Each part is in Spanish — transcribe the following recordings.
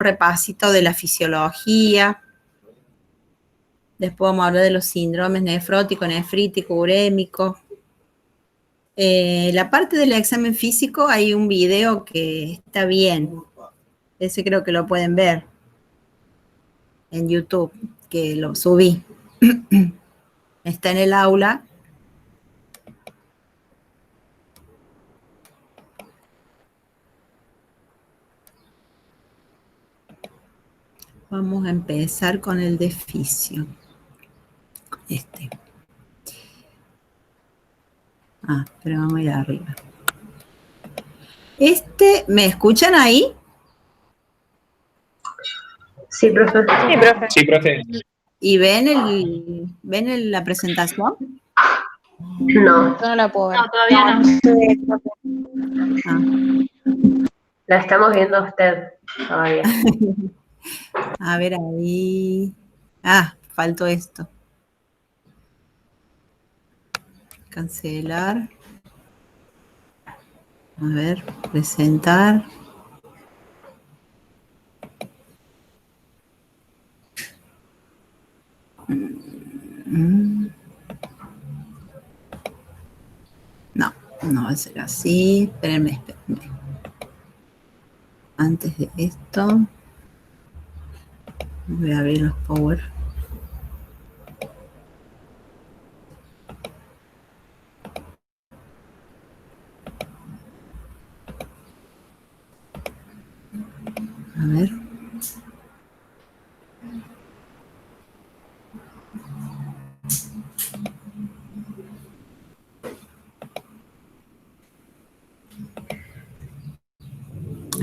repasito de la fisiología. Después vamos a hablar de los síndromes nefrótico, nefrítico, urémico. La parte del examen físico hay un video que está bien. Ese creo que lo pueden ver en YouTube, que lo subí. Está en el aula. Vamos a empezar con el de fisio. Pero vamos a ir arriba. ¿Me escuchan ahí? Sí, profe. Sí, profe. Sí, profe. ¿Y ven la presentación? No. No la puedo ver. No, todavía no. La estamos viendo a usted todavía. A ver ahí. Faltó esto. Cancelar. A ver, presentar. No va a ser así. Espérenme. Antes de esto, voy a abrir los Power. A ver.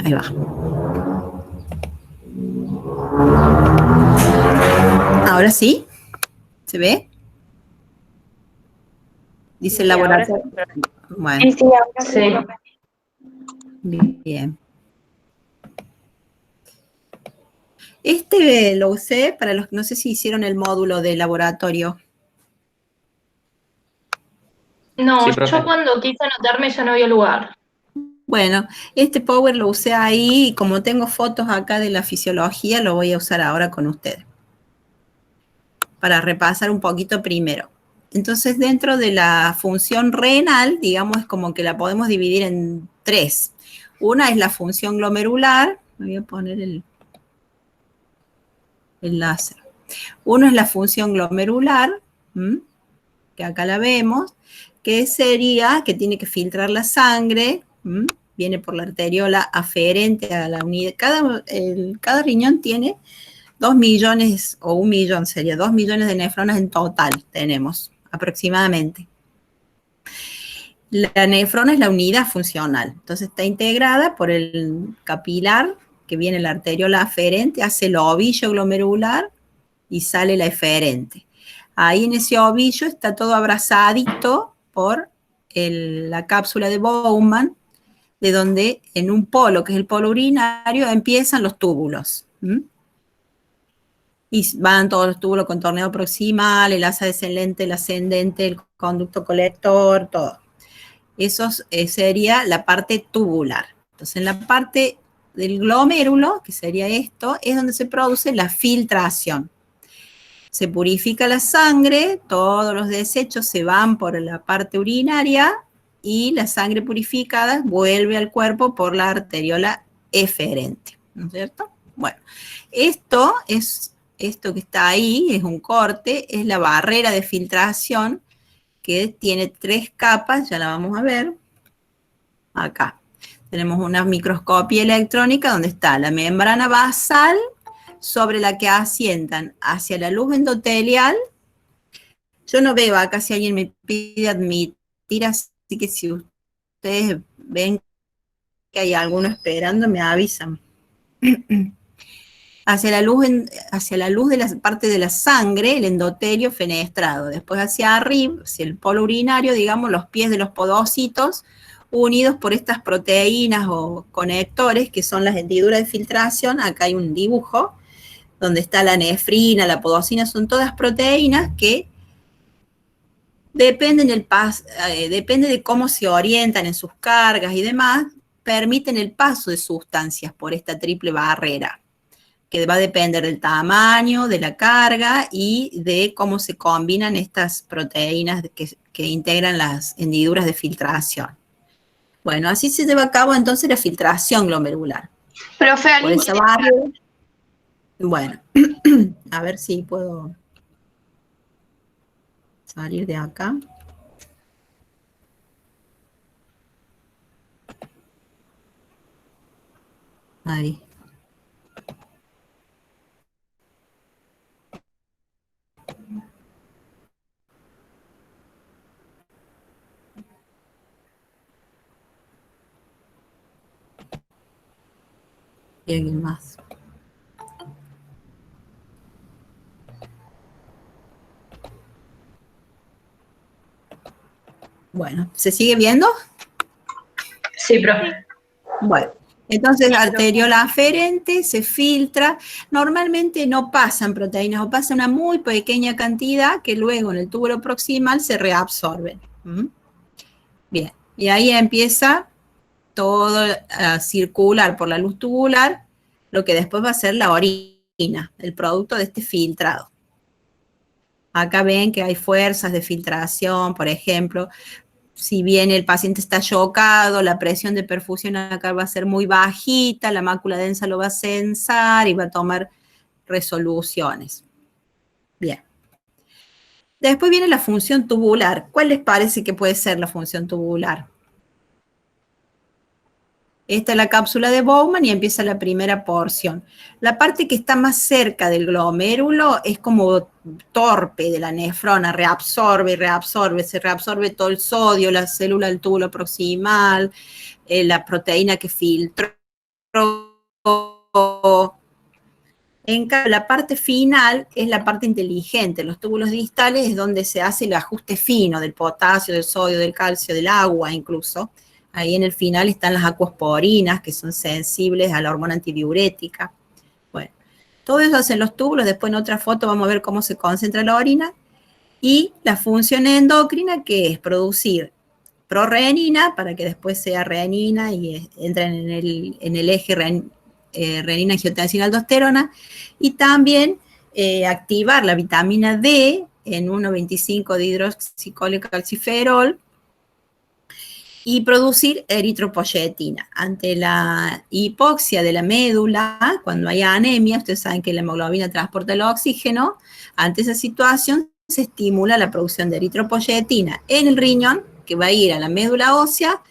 Ahí va. ¿Ahora sí? ¿Se ve? Dice el laboratorio. Bueno. Sí, ahora sí. Bien. Lo usé para los que no sé si hicieron el módulo de laboratorio. No, Sí, profe. yo cuando quise anotarme ya no había lugar. Bueno, este Power lo usé ahí y como tengo fotos acá de la fisiología, lo voy a usar ahora con ustedes. Para repasar un poquito primero. Entonces, dentro de la función renal, digamos, es como que la podemos dividir en tres. Una es la función glomerular. Me voy a poner el láser. Uno es la función glomerular, que acá la vemos, que sería que tiene que filtrar la sangre, viene por la arteriola aferente a la unidad. Cada riñón tiene 2 millones, o 1 millón sería, 2 millones de nefronas en total tenemos, aproximadamente. La nefrona es la unidad funcional, entonces está integrada por el capilar, que viene la arteriola aferente, hace el ovillo glomerular y sale la eferente. Ahí en ese ovillo está todo abrazadito por la cápsula de Bowman, de donde en un polo, que es el polo urinario, empiezan los túbulos. Y van todos los túbulos con torneo proximal, el asa descendente, el ascendente, el conducto colector, todo. Eso sería la parte tubular. Entonces, en la parte del glomérulo, que sería esto, es donde se produce la filtración. Se purifica la sangre, todos los desechos se van por la parte urinaria y la sangre purificada vuelve al cuerpo por la arteriola eferente, ¿no es cierto? Bueno, esto que está ahí, es un corte, es la barrera de filtración que tiene 3 capas, ya la vamos a ver. Acá tenemos una microscopía electrónica donde está la membrana basal sobre la que asientan hacia la luz endotelial. Yo no veo acá si alguien me pide admitir, así que si ustedes ven que hay alguno esperando, me avisan. Hacia la luz de la parte de la sangre, el endotelio fenestrado. Después hacia arriba, hacia el polo urinario, digamos, los pies de los podocitos, unidos por estas proteínas o conectores, que son las hendiduras de filtración. Acá hay un dibujo, donde está la nefrina, la podocina, son todas proteínas que depende de cómo se orientan en sus cargas y demás, permiten el paso de sustancias por esta triple barrera. que va a depender del tamaño, de la carga y de cómo se combinan estas proteínas que integran las hendiduras de filtración. Bueno, así se lleva a cabo entonces la filtración glomerular. Profe, Por ¿alguien esa quiere barrera. Bueno, a ver si puedo salir de acá. Ahí. Y alguien más. Bueno, ¿se sigue viendo? Sí, profe. Bueno, entonces arteriola aferente se filtra. Normalmente no pasan proteínas o pasa una muy pequeña cantidad que luego en el túbulo proximal se reabsorben. Bien, y ahí empieza todo a circular por la luz tubular, lo que después va a ser la orina, el producto de este filtrado. Acá ven que hay fuerzas de filtración, por ejemplo, si bien el paciente está chocado, la presión de perfusión acá va a ser muy bajita, la mácula densa lo va a censar y va a tomar resoluciones. Bien. Después viene la función tubular. ¿Cuál les parece que puede ser la función tubular? Esta es la cápsula de Bowman y empieza la primera porción. La parte que está más cerca del glomérulo es como torpe de la nefrona, reabsorbe y reabsorbe, se reabsorbe todo el sodio, la célula del túbulo proximal, la proteína que filtró. En cambio, la parte final es la parte inteligente. Los túbulos distales es donde se hace el ajuste fino del potasio, del sodio, del calcio, del agua incluso. Ahí en el final están las acuosporinas, que son sensibles a la hormona antidiurética. Bueno, todo eso hacen los túbulos. Después en otra foto vamos a ver cómo se concentra la orina. Y la función endocrina, que es producir prorenina, para que después sea renina y entren en el eje renina, angiotensina, aldosterona. Y también activar la vitamina D en 1,25 de hidroxicolecalciferol, y producir eritropoyetina. Ante la hipoxia de la médula, cuando hay anemia, ustedes saben que la hemoglobina transporta el oxígeno, ante esa situación se estimula la producción de eritropoyetina en el riñón, que va a ir a la médula ósea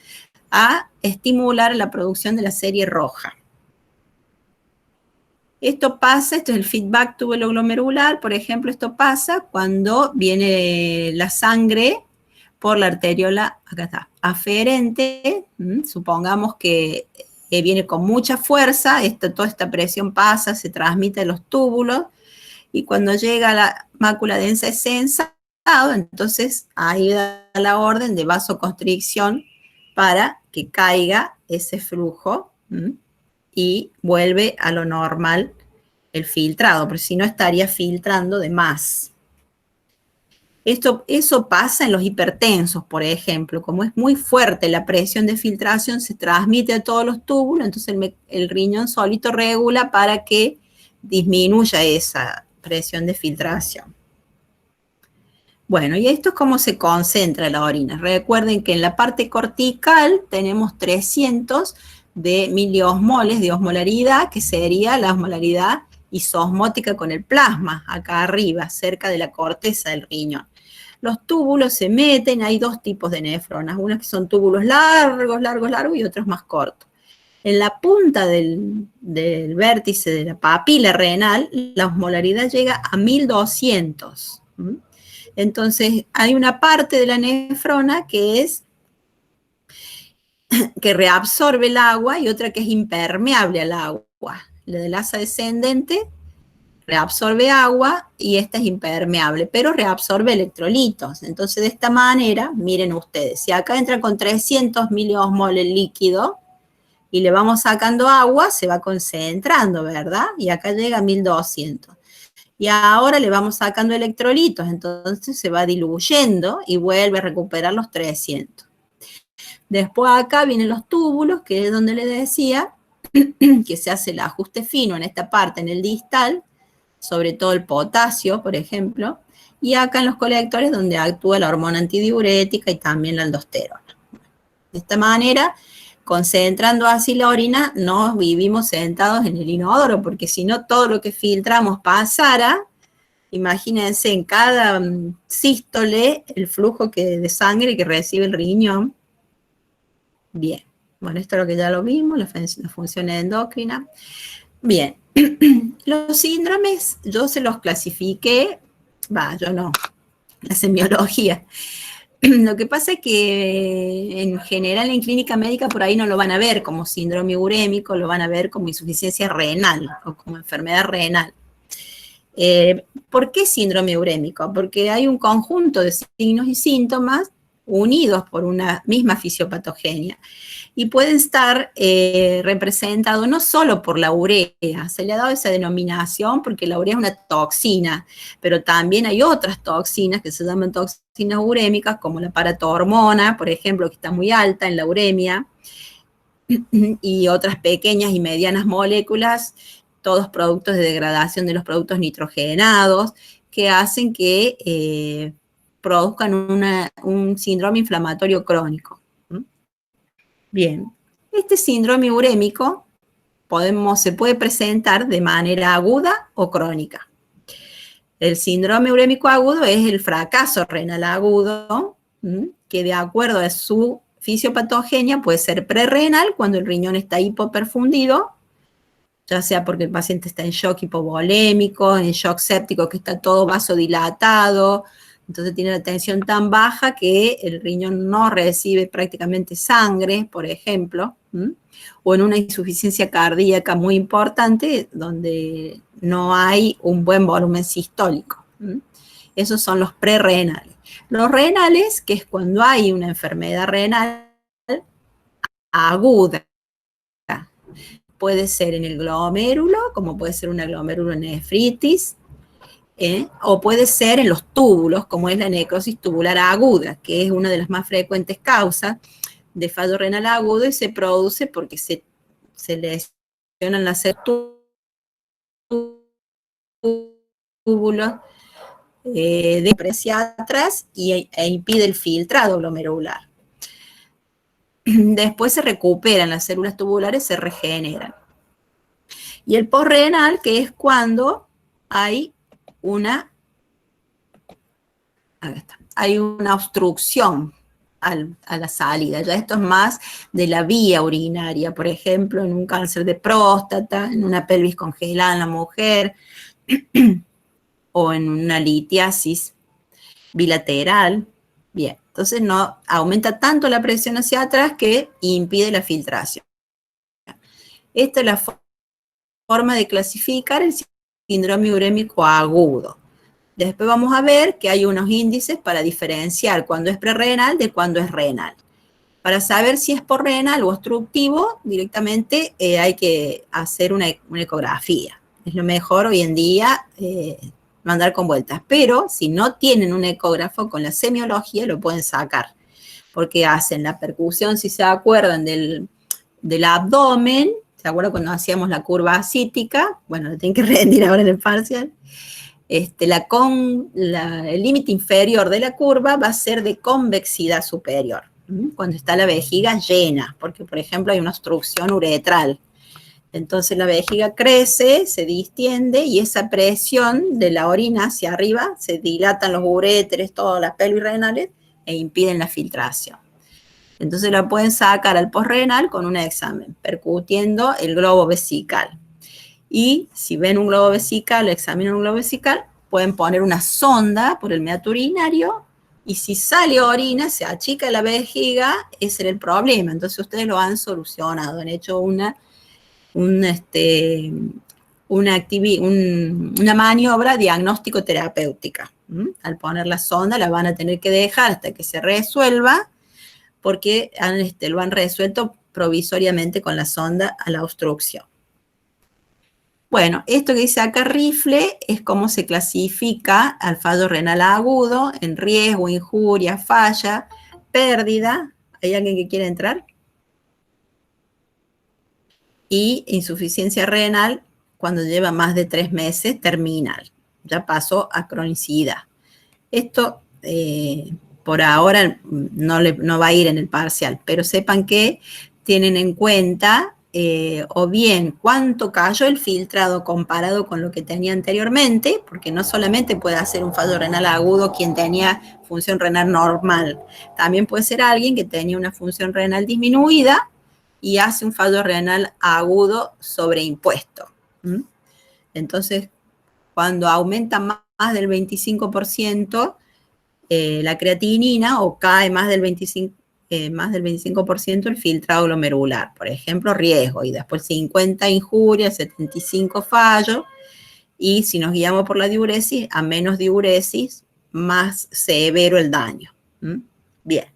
a estimular la producción de la serie roja. Esto pasa, esto es el feedback tubuloglomerular, por ejemplo, esto pasa cuando viene la sangre por la arteriola, acá está, aferente, supongamos que viene con mucha fuerza, toda esta presión pasa, se transmite a los túbulos, y cuando llega a la mácula densa es sensado, entonces ahí da la orden de vasoconstricción para que caiga ese flujo, y vuelve a lo normal el filtrado, porque si no estaría filtrando de más. Eso pasa en los hipertensos, por ejemplo. Como es muy fuerte la presión de filtración, se transmite a todos los túbulos, entonces el riñón solito regula para que disminuya esa presión de filtración. Bueno, y esto es cómo se concentra la orina. Recuerden que en la parte cortical tenemos 300 de miliosmoles de osmolaridad, que sería la osmolaridad isosmótica con el plasma, acá arriba, cerca de la corteza del riñón. Los túbulos se meten, hay dos tipos de nefronas, unas que son túbulos largos y otros más cortos. En la punta del vértice de la papila renal, la osmolaridad llega a 1200. Entonces, hay una parte de la nefrona que reabsorbe el agua y otra que es impermeable al agua. La del asa descendente reabsorbe agua y esta es impermeable, pero reabsorbe electrolitos. Entonces, de esta manera, miren ustedes, si acá entra con 300 miliosmol el líquido y le vamos sacando agua, se va concentrando, ¿verdad? Y acá llega a 1200. Y ahora le vamos sacando electrolitos, entonces se va diluyendo y vuelve a recuperar los 300. Después acá vienen los túbulos, que es donde les decía que se hace el ajuste fino en esta parte, en el distal, sobre todo el potasio, por ejemplo, y acá en los colectores donde actúa la hormona antidiurética y también la aldosterona. De esta manera, concentrando así la orina, no vivimos sentados en el inodoro, porque si no todo lo que filtramos pasara, imagínense en cada sístole el flujo de sangre que recibe el riñón. Bien, bueno, esto es lo que ya lo vimos, la función endocrina. Bien, los síndromes yo se los clasifiqué, yo no, la semiología. Lo que pasa es que en general en clínica médica por ahí no lo van a ver como síndrome urémico, lo van a ver como insuficiencia renal o como enfermedad renal. ¿Por qué síndrome urémico? Porque hay un conjunto de signos y síntomas unidos por una misma fisiopatogenia y pueden estar representados no solo por la urea, se le ha dado esa denominación porque la urea es una toxina, pero también hay otras toxinas que se llaman toxinas urémicas, como la paratormona, por ejemplo, que está muy alta en la uremia, y otras pequeñas y medianas moléculas, todos productos de degradación de los productos nitrogenados, que hacen que produzcan un síndrome inflamatorio crónico. Bien, este síndrome urémico se puede presentar de manera aguda o crónica. El síndrome urémico agudo es el fracaso renal agudo, que de acuerdo a su fisiopatogenia puede ser prerrenal cuando el riñón está hipoperfundido, ya sea porque el paciente está en shock hipovolémico, en shock séptico, que está todo vasodilatado, entonces tiene la tensión tan baja que el riñón no recibe prácticamente sangre, por ejemplo, o en una insuficiencia cardíaca muy importante donde no hay un buen volumen sistólico. Esos son los prerrenales. Los renales, que es cuando hay una enfermedad renal aguda, puede ser en el glomérulo, como puede ser una glomerulonefritis, o puede ser en los túbulos, como es la necrosis tubular aguda, que es una de las más frecuentes causas de fallo renal agudo y se produce porque se lesionan las túbulos hacia atrás e impide el filtrado glomerular. Después se recuperan las células tubulares, se regeneran. Y el posrenal, que es cuando hay una obstrucción a la salida. Ya esto es más de la vía urinaria, por ejemplo, en un cáncer de próstata, en una pelvis congelada en la mujer, o en una litiasis bilateral. Bien, entonces no aumenta tanto la presión hacia atrás que impide la filtración. Esta es la forma de clasificar el síndrome urémico agudo. Después vamos a ver que hay unos índices para diferenciar cuando es prerrenal de cuando es renal. Para saber si es porrenal o obstructivo, directamente hay que hacer una ecografía. Es lo mejor hoy en día no andar con vueltas. Pero si no tienen un ecógrafo, con la semiología lo pueden sacar. Porque hacen la percusión, si se acuerdan, del abdomen. ¿Se acuerdan cuando hacíamos la curva ascítica? Bueno, lo tienen que rendir ahora en el parcial. El límite inferior de la curva va a ser de convexidad superior, cuando está la vejiga llena, porque por ejemplo hay una obstrucción uretral. Entonces la vejiga crece, se distiende y esa presión de la orina hacia arriba, se dilatan los uréteres, todas las pelvis renales e impiden la filtración. Entonces la pueden sacar al posrenal con un examen, percutiendo el globo vesical. Y si ven un globo vesical, examinan un globo vesical, pueden poner una sonda por el meato urinario y si sale orina, se achica la vejiga, ese era el problema. Entonces ustedes lo han solucionado, han hecho una maniobra diagnóstico-terapéutica. Al poner la sonda la van a tener que dejar hasta que se resuelva porque lo han resuelto provisoriamente con la sonda a la obstrucción. Bueno, esto que dice acá rifle es cómo se clasifica al fallo renal agudo en riesgo, injuria, falla, pérdida. ¿Hay alguien que quiera entrar? y insuficiencia renal cuando lleva más de 3 meses terminal. Ya pasó a cronicidad. Esto por ahora no va a ir en el parcial, pero sepan que tienen en cuenta o bien cuánto cayó el filtrado comparado con lo que tenía anteriormente, porque no solamente puede hacer un fallo renal agudo quien tenía función renal normal, también puede ser alguien que tenía una función renal disminuida y hace un fallo renal agudo sobreimpuesto. Entonces, cuando aumenta más del 25%, la creatinina o cae más del 25% el filtrado glomerular, por ejemplo, riesgo, y después 50 injurias, 75 fallos, y si nos guiamos por la diuresis, a menos diuresis, más severo el daño. Bien.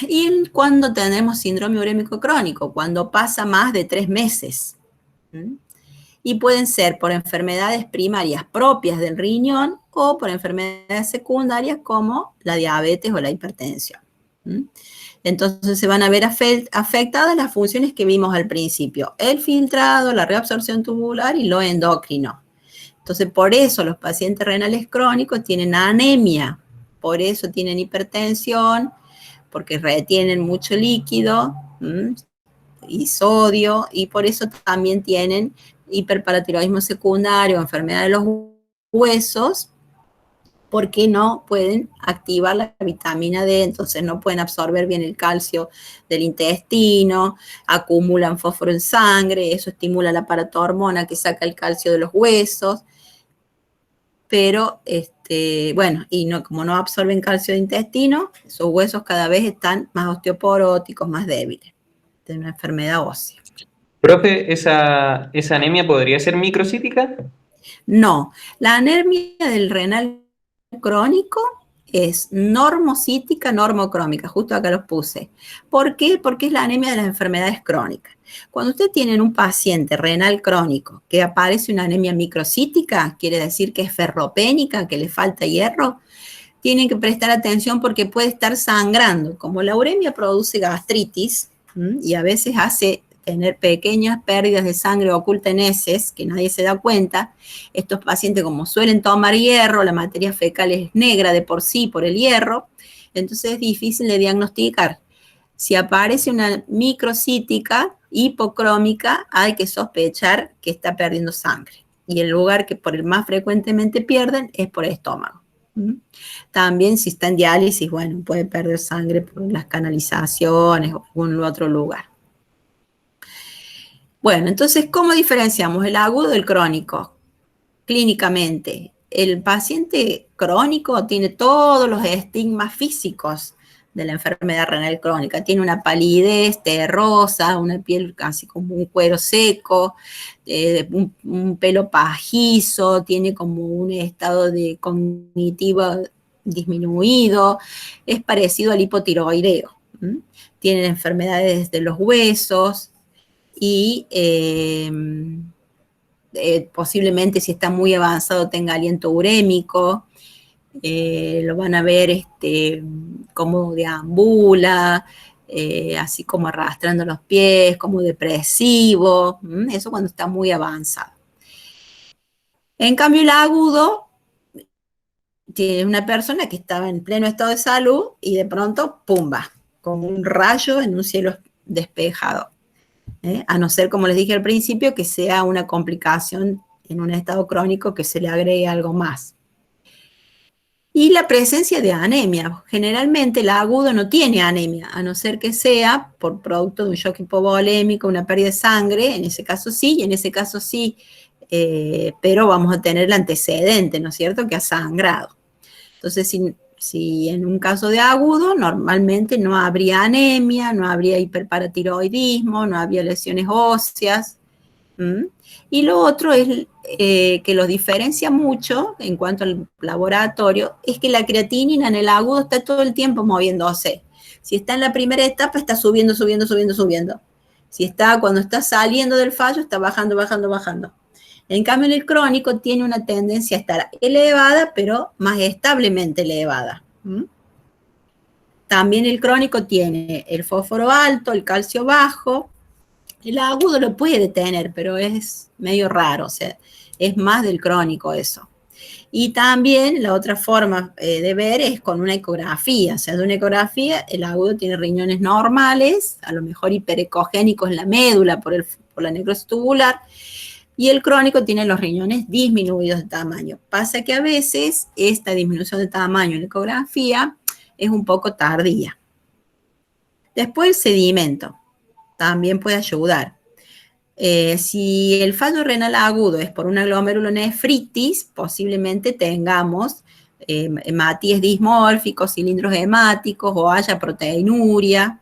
Y cuando tenemos síndrome urémico crónico, cuando pasa más de 3 meses. Y pueden ser por enfermedades primarias propias del riñón o por enfermedades secundarias como la diabetes o la hipertensión. Entonces se van a ver afectadas las funciones que vimos al principio, el filtrado, la reabsorción tubular y lo endocrino. Entonces por eso los pacientes renales crónicos tienen anemia, por eso tienen hipertensión, porque retienen mucho líquido y sodio, y por eso también tienen hiperparatiroidismo secundario, enfermedad de los huesos, porque no pueden activar la vitamina D, entonces no pueden absorber bien el calcio del intestino, acumulan fósforo en sangre, eso estimula la paratormona que saca el calcio de los huesos, pero, bueno, y como no absorben calcio de intestino, esos huesos cada vez están más osteoporóticos, más débiles, de una enfermedad ósea. Profe, ¿esa anemia podría ser microcítica? No, la anemia del renal crónico es normocítica, normocrómica, justo acá los puse. ¿Por qué? Porque es la anemia de las enfermedades crónicas. Cuando usted tiene un paciente renal crónico que aparece una anemia microcítica, quiere decir que es ferropénica, que le falta hierro, tienen que prestar atención porque puede estar sangrando. Como la uremia produce gastritis y a veces hace tener pequeñas pérdidas de sangre oculta en heces, que nadie se da cuenta, estos pacientes como suelen tomar hierro, la materia fecal es negra de por sí por el hierro, entonces es difícil de diagnosticar. Si aparece una microcítica hipocrómica, hay que sospechar que está perdiendo sangre. Y el lugar que por el más frecuentemente pierden es por el estómago. También si está en diálisis, bueno, puede perder sangre por las canalizaciones o algún otro lugar. Bueno, entonces, ¿cómo diferenciamos el agudo del crónico? Clínicamente, el paciente crónico tiene todos los estigmas físicos de la enfermedad renal crónica. Tiene una palidez terrosa, una piel casi como un cuero seco, un pelo pajizo, tiene como un estado de cognitivo disminuido, es parecido al hipotiroideo. Tienen enfermedades de los huesos y posiblemente si está muy avanzado tenga aliento urémico. Lo van a ver como deambula, así como arrastrando los pies, como depresivo, eso cuando está muy avanzado. En cambio, el agudo tiene una persona que estaba en pleno estado de salud y de pronto, ¡pumba!, como un rayo en un cielo despejado. A no ser, como les dije al principio, que sea una complicación en un estado crónico que se le agregue algo más. Y la presencia de anemia. Generalmente el agudo no tiene anemia, a no ser que sea por producto de un shock hipovolémico, una pérdida de sangre, en ese caso sí, y en ese caso sí, pero vamos a tener el antecedente, ¿no es cierto?, que ha sangrado. Entonces, si en un caso de agudo, normalmente no habría anemia, no habría hiperparatiroidismo, no habría lesiones óseas. Y lo otro es que los diferencia mucho en cuanto al laboratorio, es que la creatinina en el agudo está todo el tiempo moviéndose. Si está en la primera etapa, está subiendo, subiendo, subiendo, subiendo. Cuando está saliendo del fallo, está bajando, bajando, bajando. En cambio, en el crónico tiene una tendencia a estar elevada, pero más establemente elevada. También el crónico tiene el fósforo alto, el calcio bajo, El agudo lo puede tener, pero es medio raro, o sea, es más del crónico eso. Y también la otra forma de ver es con una ecografía. O sea, de una ecografía, el agudo tiene riñones normales, a lo mejor hiperecogénicos en la médula por la necrosis tubular, y el crónico tiene los riñones disminuidos de tamaño. Pasa que a veces esta disminución de tamaño en la ecografía es un poco tardía. Después el sedimento también puede ayudar. Si el fallo renal agudo es por una glomerulonefritis, posiblemente tengamos hematíes dismórficos, cilindros hemáticos o haya proteinuria.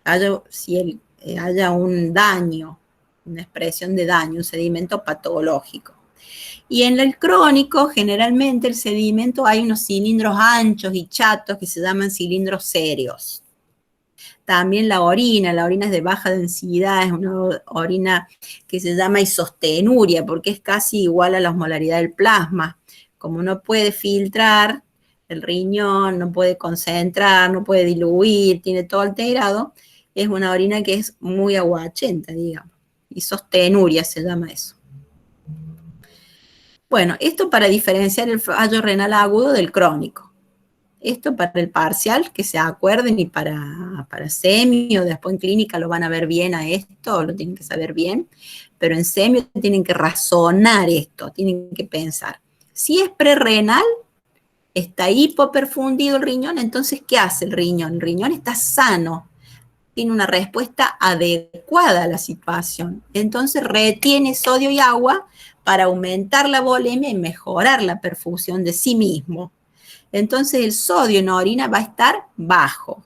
Haya un daño, una expresión de daño, un sedimento patológico. Y en el crónico, generalmente el sedimento hay unos cilindros anchos y chatos que se llaman cilindros serios. También la orina es de baja densidad, es una orina que se llama isostenuria porque es casi igual a la osmolaridad del plasma. Como no puede filtrar el riñón, no puede concentrar, no puede diluir, tiene todo alterado, es una orina que es muy aguachenta, digamos. Isostenuria se llama eso. Bueno, esto para diferenciar el fallo renal agudo del crónico. Esto para el parcial, que se acuerden, y para semi o después en clínica lo van a ver bien a esto, lo tienen que saber bien, pero en semi tienen que razonar esto, tienen que pensar. Si es prerrenal, está hipoperfundido el riñón, entonces, ¿qué hace el riñón? El riñón está sano, tiene una respuesta adecuada a la situación, entonces retiene sodio y agua para aumentar la volemia y mejorar la perfusión de sí mismo. Entonces el sodio en orina va a estar bajo.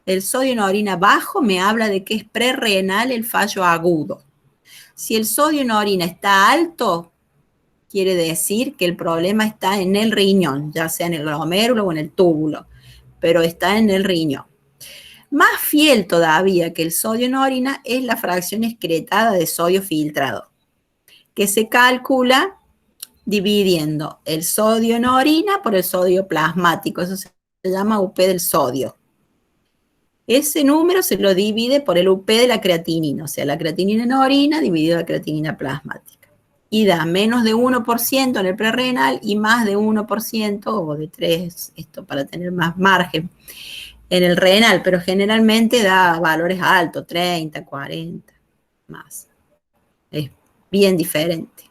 El sodio en orina bajo me habla de que es prerrenal el fallo agudo. Si el sodio en orina está alto, quiere decir que el problema está en el riñón, ya sea en el glomérulo o en el túbulo, pero está en el riñón. Más fiel todavía que el sodio en orina es la fracción excretada de sodio filtrado, que se calcula dividiendo el sodio en orina por el sodio plasmático. Eso se llama UP del sodio. Ese número se lo divide por el UP de la creatinina, o sea, la creatinina en orina dividido la creatinina plasmática. Y da menos de 1% en el prerrenal y más de 1% o de 3%, esto para tener más margen, en el renal, pero generalmente da valores altos, 30, 40, más. Es bien diferente.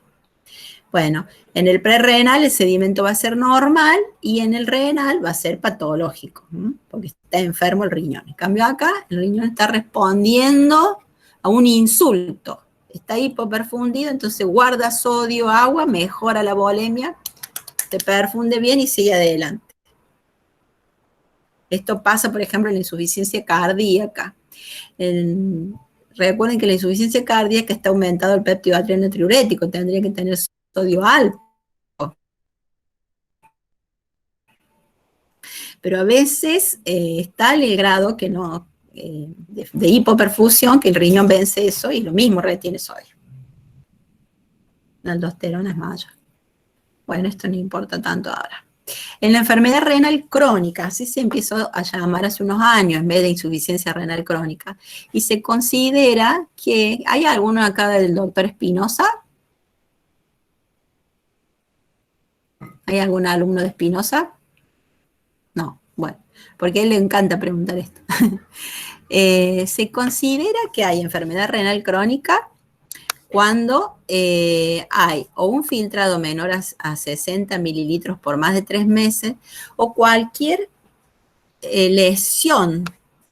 Bueno, en el prerrenal el sedimento va a ser normal y en el renal va a ser patológico, porque está enfermo el riñón. En cambio acá, el riñón está respondiendo a un insulto. Está hipoperfundido, entonces guarda sodio, agua, mejora la volemia, te perfunde bien y sigue adelante. Esto pasa, por ejemplo, en la insuficiencia cardíaca. Recuerden que la insuficiencia cardíaca está aumentado el péptido atrial natriurético, tendría que tener sodio alto. Pero a veces está el grado que no, de hipoperfusión, que el riñón vence eso y lo mismo retiene sodio. La aldosterona es mayor. Bueno, esto no importa tanto ahora. En la enfermedad renal crónica, así se empezó a llamar hace unos años, en vez de insuficiencia renal crónica, y se considera que, ¿hay alguno acá del doctor Espinosa? ¿Hay algún alumno de Espinosa? No, bueno, porque a él le encanta preguntar esto. Se considera que hay enfermedad renal crónica cuando hay o un filtrado menor a 60 mililitros por más de 3 meses o cualquier lesión,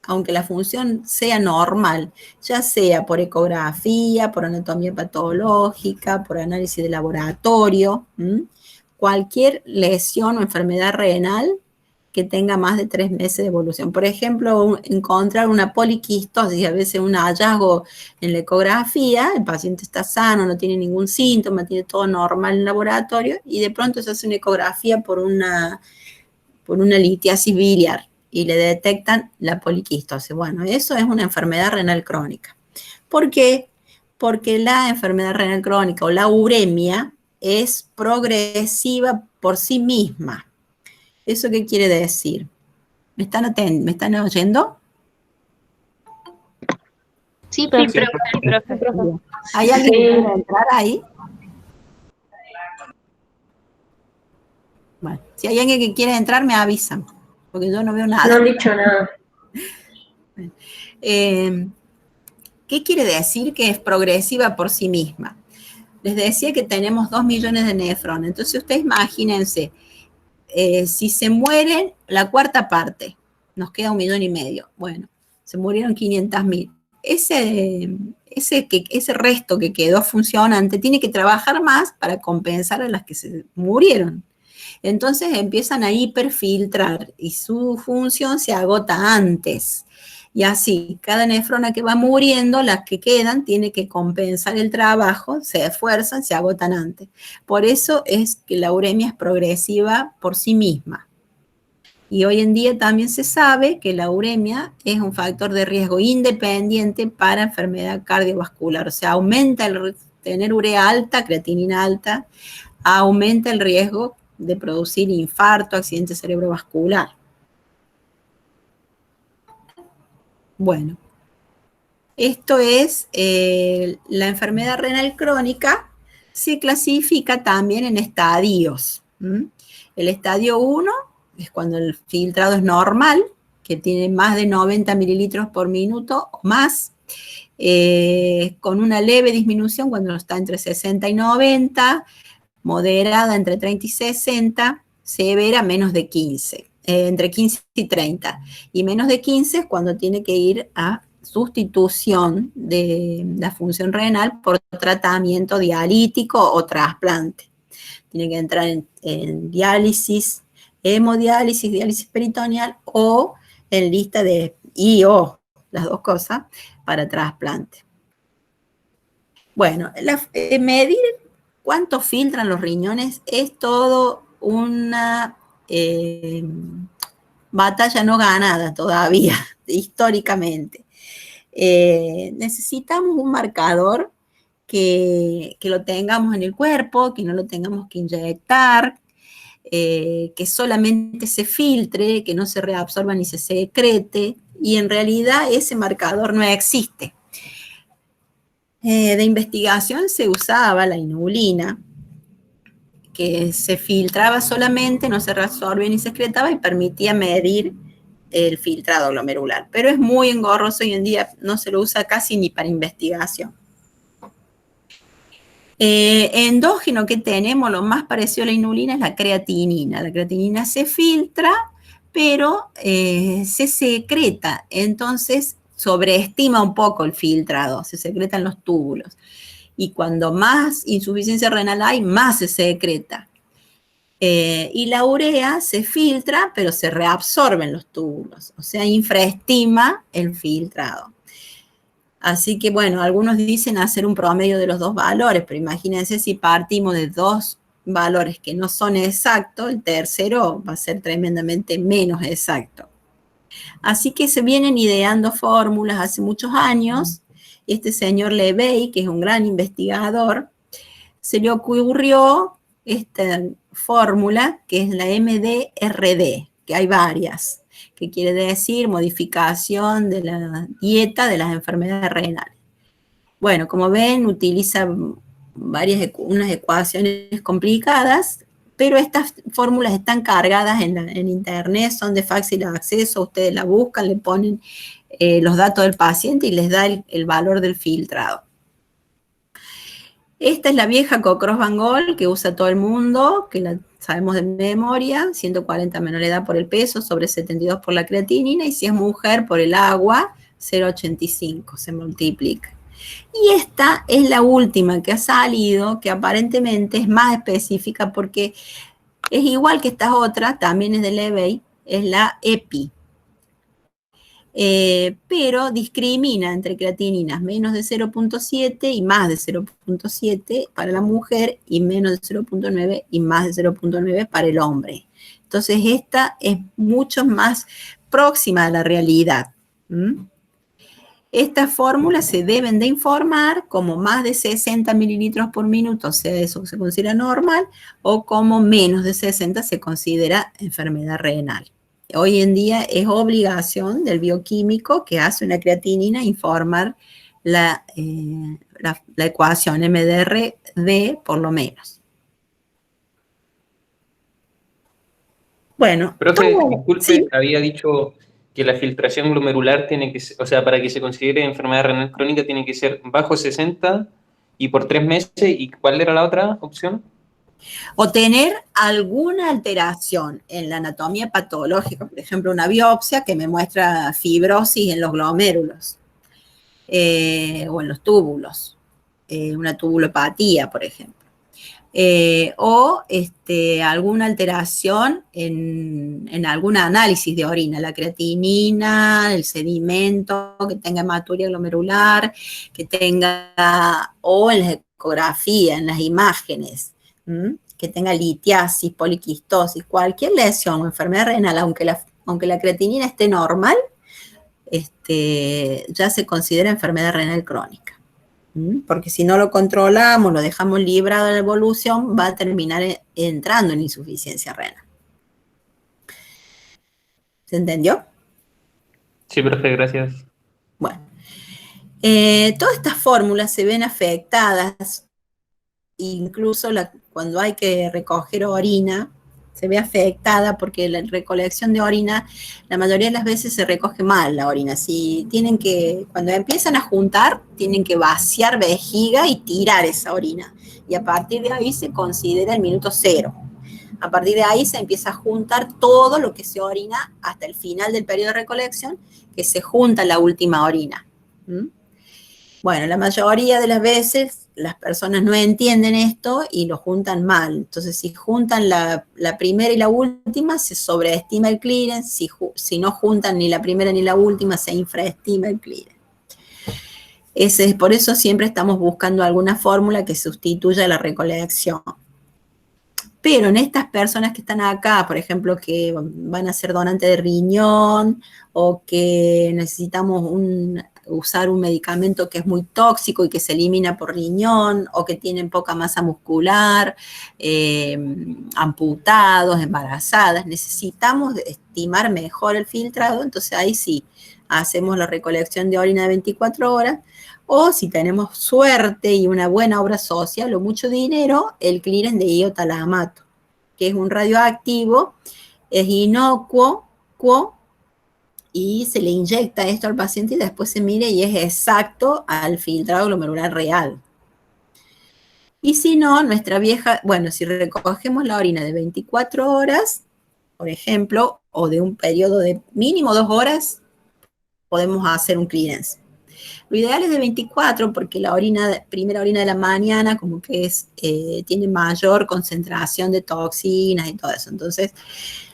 aunque la función sea normal, ya sea por ecografía, por anatomía patológica, por análisis de laboratorio, cualquier lesión o enfermedad renal que tenga más de 3 meses de evolución. Por ejemplo, encontrar una poliquistosis, a veces un hallazgo en la ecografía, el paciente está sano, no tiene ningún síntoma, tiene todo normal en el laboratorio, y de pronto se hace una ecografía por una litiasis biliar, y le detectan la poliquistosis. Bueno, eso es una enfermedad renal crónica. ¿Por qué? Porque la enfermedad renal crónica o la uremia es progresiva por sí misma. ¿Eso qué quiere decir? ¿Me están oyendo? Sí, profe. ¿Hay alguien que quiera entrar ahí? Bueno, si hay alguien que quiere entrar, me avisan, porque yo no veo nada. No han dicho nada. ¿Qué quiere decir que es progresiva por sí misma? Les decía que tenemos 2 millones de nefrones. Entonces, ustedes imagínense, si se mueren la cuarta parte, nos queda 1,5 millones. Bueno, se murieron 500.000. Ese resto que quedó funcionante tiene que trabajar más para compensar a las que se murieron. Entonces empiezan a hiperfiltrar y su función se agota antes. Y así, cada nefrona que va muriendo, las que quedan, tiene que compensar el trabajo, se esfuerzan, se agotan antes. Por eso es que la uremia es progresiva por sí misma. Y hoy en día también se sabe que la uremia es un factor de riesgo independiente para enfermedad cardiovascular. O sea, aumenta tener urea alta, creatinina alta, aumenta el riesgo de producir infarto, accidente cerebrovascular. Bueno, esto es la enfermedad renal crónica, se clasifica también en estadios. El estadio 1 es cuando el filtrado es normal, que tiene más de 90 mililitros por minuto o más, con una leve disminución cuando está entre 60 y 90, moderada entre 30 y 60, severa menos de 15, entre 15 y 30, y menos de 15 es cuando tiene que ir a sustitución de la función renal por tratamiento dialítico o trasplante. Tiene que entrar en diálisis, hemodiálisis, diálisis peritoneal o en lista de I/O, las dos cosas, para trasplante. Bueno, medir cuánto filtran los riñones es todo una batalla no ganada todavía, históricamente. Necesitamos un marcador que lo tengamos en el cuerpo, que no lo tengamos que inyectar, que solamente se filtre, que no se reabsorba ni se secrete, y en realidad ese marcador no existe. De investigación se usaba la inulina, que se filtraba solamente, no se reabsorbía ni se excretaba y permitía medir el filtrado glomerular. Pero es muy engorroso y hoy en día no se lo usa casi ni para investigación. Endógeno que tenemos, lo más parecido a la inulina es la creatinina. La creatinina se filtra, pero se secreta, entonces sobreestima un poco el filtrado, se secreta en los túbulos. Y cuando más insuficiencia renal hay, más se secreta. Y la urea se filtra, pero se reabsorbe en los túbulos, o sea, infraestima el filtrado. Así que, bueno, algunos dicen hacer un promedio de los dos valores, pero imagínense si partimos de dos valores que no son exactos, el tercero va a ser tremendamente menos exacto. Así que se vienen ideando fórmulas hace muchos años. Este señor Levey, que es un gran investigador, se le ocurrió esta fórmula que es la MDRD, que hay varias, que quiere decir modificación de la dieta de las enfermedades renales. Bueno, como ven, utiliza unas ecuaciones complicadas, pero estas fórmulas están cargadas en internet, son de fácil acceso, ustedes la buscan, le ponen los datos del paciente y les da el valor del filtrado. Esta es la vieja Cocros-Van Gogh que usa todo el mundo, que la sabemos de memoria, 140 menor edad por el peso, sobre 72 por la creatinina, y si es mujer por el agua, 0,85 se multiplica. Y esta es la última que ha salido, que aparentemente es más específica porque es igual que estas otras, también es de Levey, es la EPI. Pero discrimina entre creatininas menos de 0,7 y más de 0,7 para la mujer y menos de 0,9 y más de 0,9 para el hombre. Entonces esta es mucho más próxima a la realidad. Estas fórmulas se deben de informar como más de 60 mililitros por minuto, o sea, eso se considera normal, o como menos de 60 se considera enfermedad renal. Hoy en día es obligación del bioquímico que hace una creatinina informar la ecuación MDRD por lo menos. Bueno, Profe, disculpe, sí. había dicho que la filtración glomerular tiene que ser, o sea, para que se considere enfermedad renal crónica tiene que ser bajo 60 y por 3 meses. ¿Y cuál era la otra opción? O tener alguna alteración en la anatomía patológica, por ejemplo, una biopsia que me muestra fibrosis en los glomérulos o en los túbulos, una tubulopatía, por ejemplo. Alguna alteración en algún análisis de orina, la creatinina, el sedimento, que tenga hematuria glomerular, que tenga, o en la ecografía, en las imágenes, que tenga litiasis, poliquistosis, cualquier lesión o enfermedad renal, aunque la creatinina esté normal, ya se considera enfermedad renal crónica. Porque si no lo controlamos, lo dejamos librado de la evolución, va a terminar entrando en insuficiencia renal. ¿Se entendió? Sí, profe, gracias. Bueno, todas estas fórmulas se ven afectadas, incluso cuando hay que recoger orina, se ve afectada porque la recolección de orina, la mayoría de las veces se recoge mal la orina. Cuando empiezan a juntar, tienen que vaciar vejiga y tirar esa orina. Y a partir de ahí se considera el minuto 0. A partir de ahí se empieza a juntar todo lo que se orina hasta el final del periodo de recolección, que se junta la última orina. Bueno, la mayoría de las veces las personas no entienden esto y lo juntan mal. Entonces, si juntan la primera y la última, se sobreestima el clearance. Si no juntan ni la primera ni la última, se infraestima el clearance. Por eso siempre estamos buscando alguna fórmula que sustituya la recolección. Pero en estas personas que están acá, por ejemplo, que van a ser donantes de riñón o que necesitamos usar un medicamento que es muy tóxico y que se elimina por riñón, o que tienen poca masa muscular, amputados, embarazadas, necesitamos estimar mejor el filtrado. Entonces ahí sí, hacemos la recolección de orina de 24 horas, o si tenemos suerte y una buena obra social o mucho dinero, el clearance de iotalamato, que es un radioactivo, es inocuo, y se le inyecta esto al paciente y después se mire y es exacto al filtrado glomerular real. Y si no, si recogemos la orina de 24 horas, por ejemplo, o de un periodo de mínimo 2 horas, podemos hacer un clearance. Lo ideal es de 24 porque la primera orina de la mañana como que tiene mayor concentración de toxinas y todo eso. Entonces,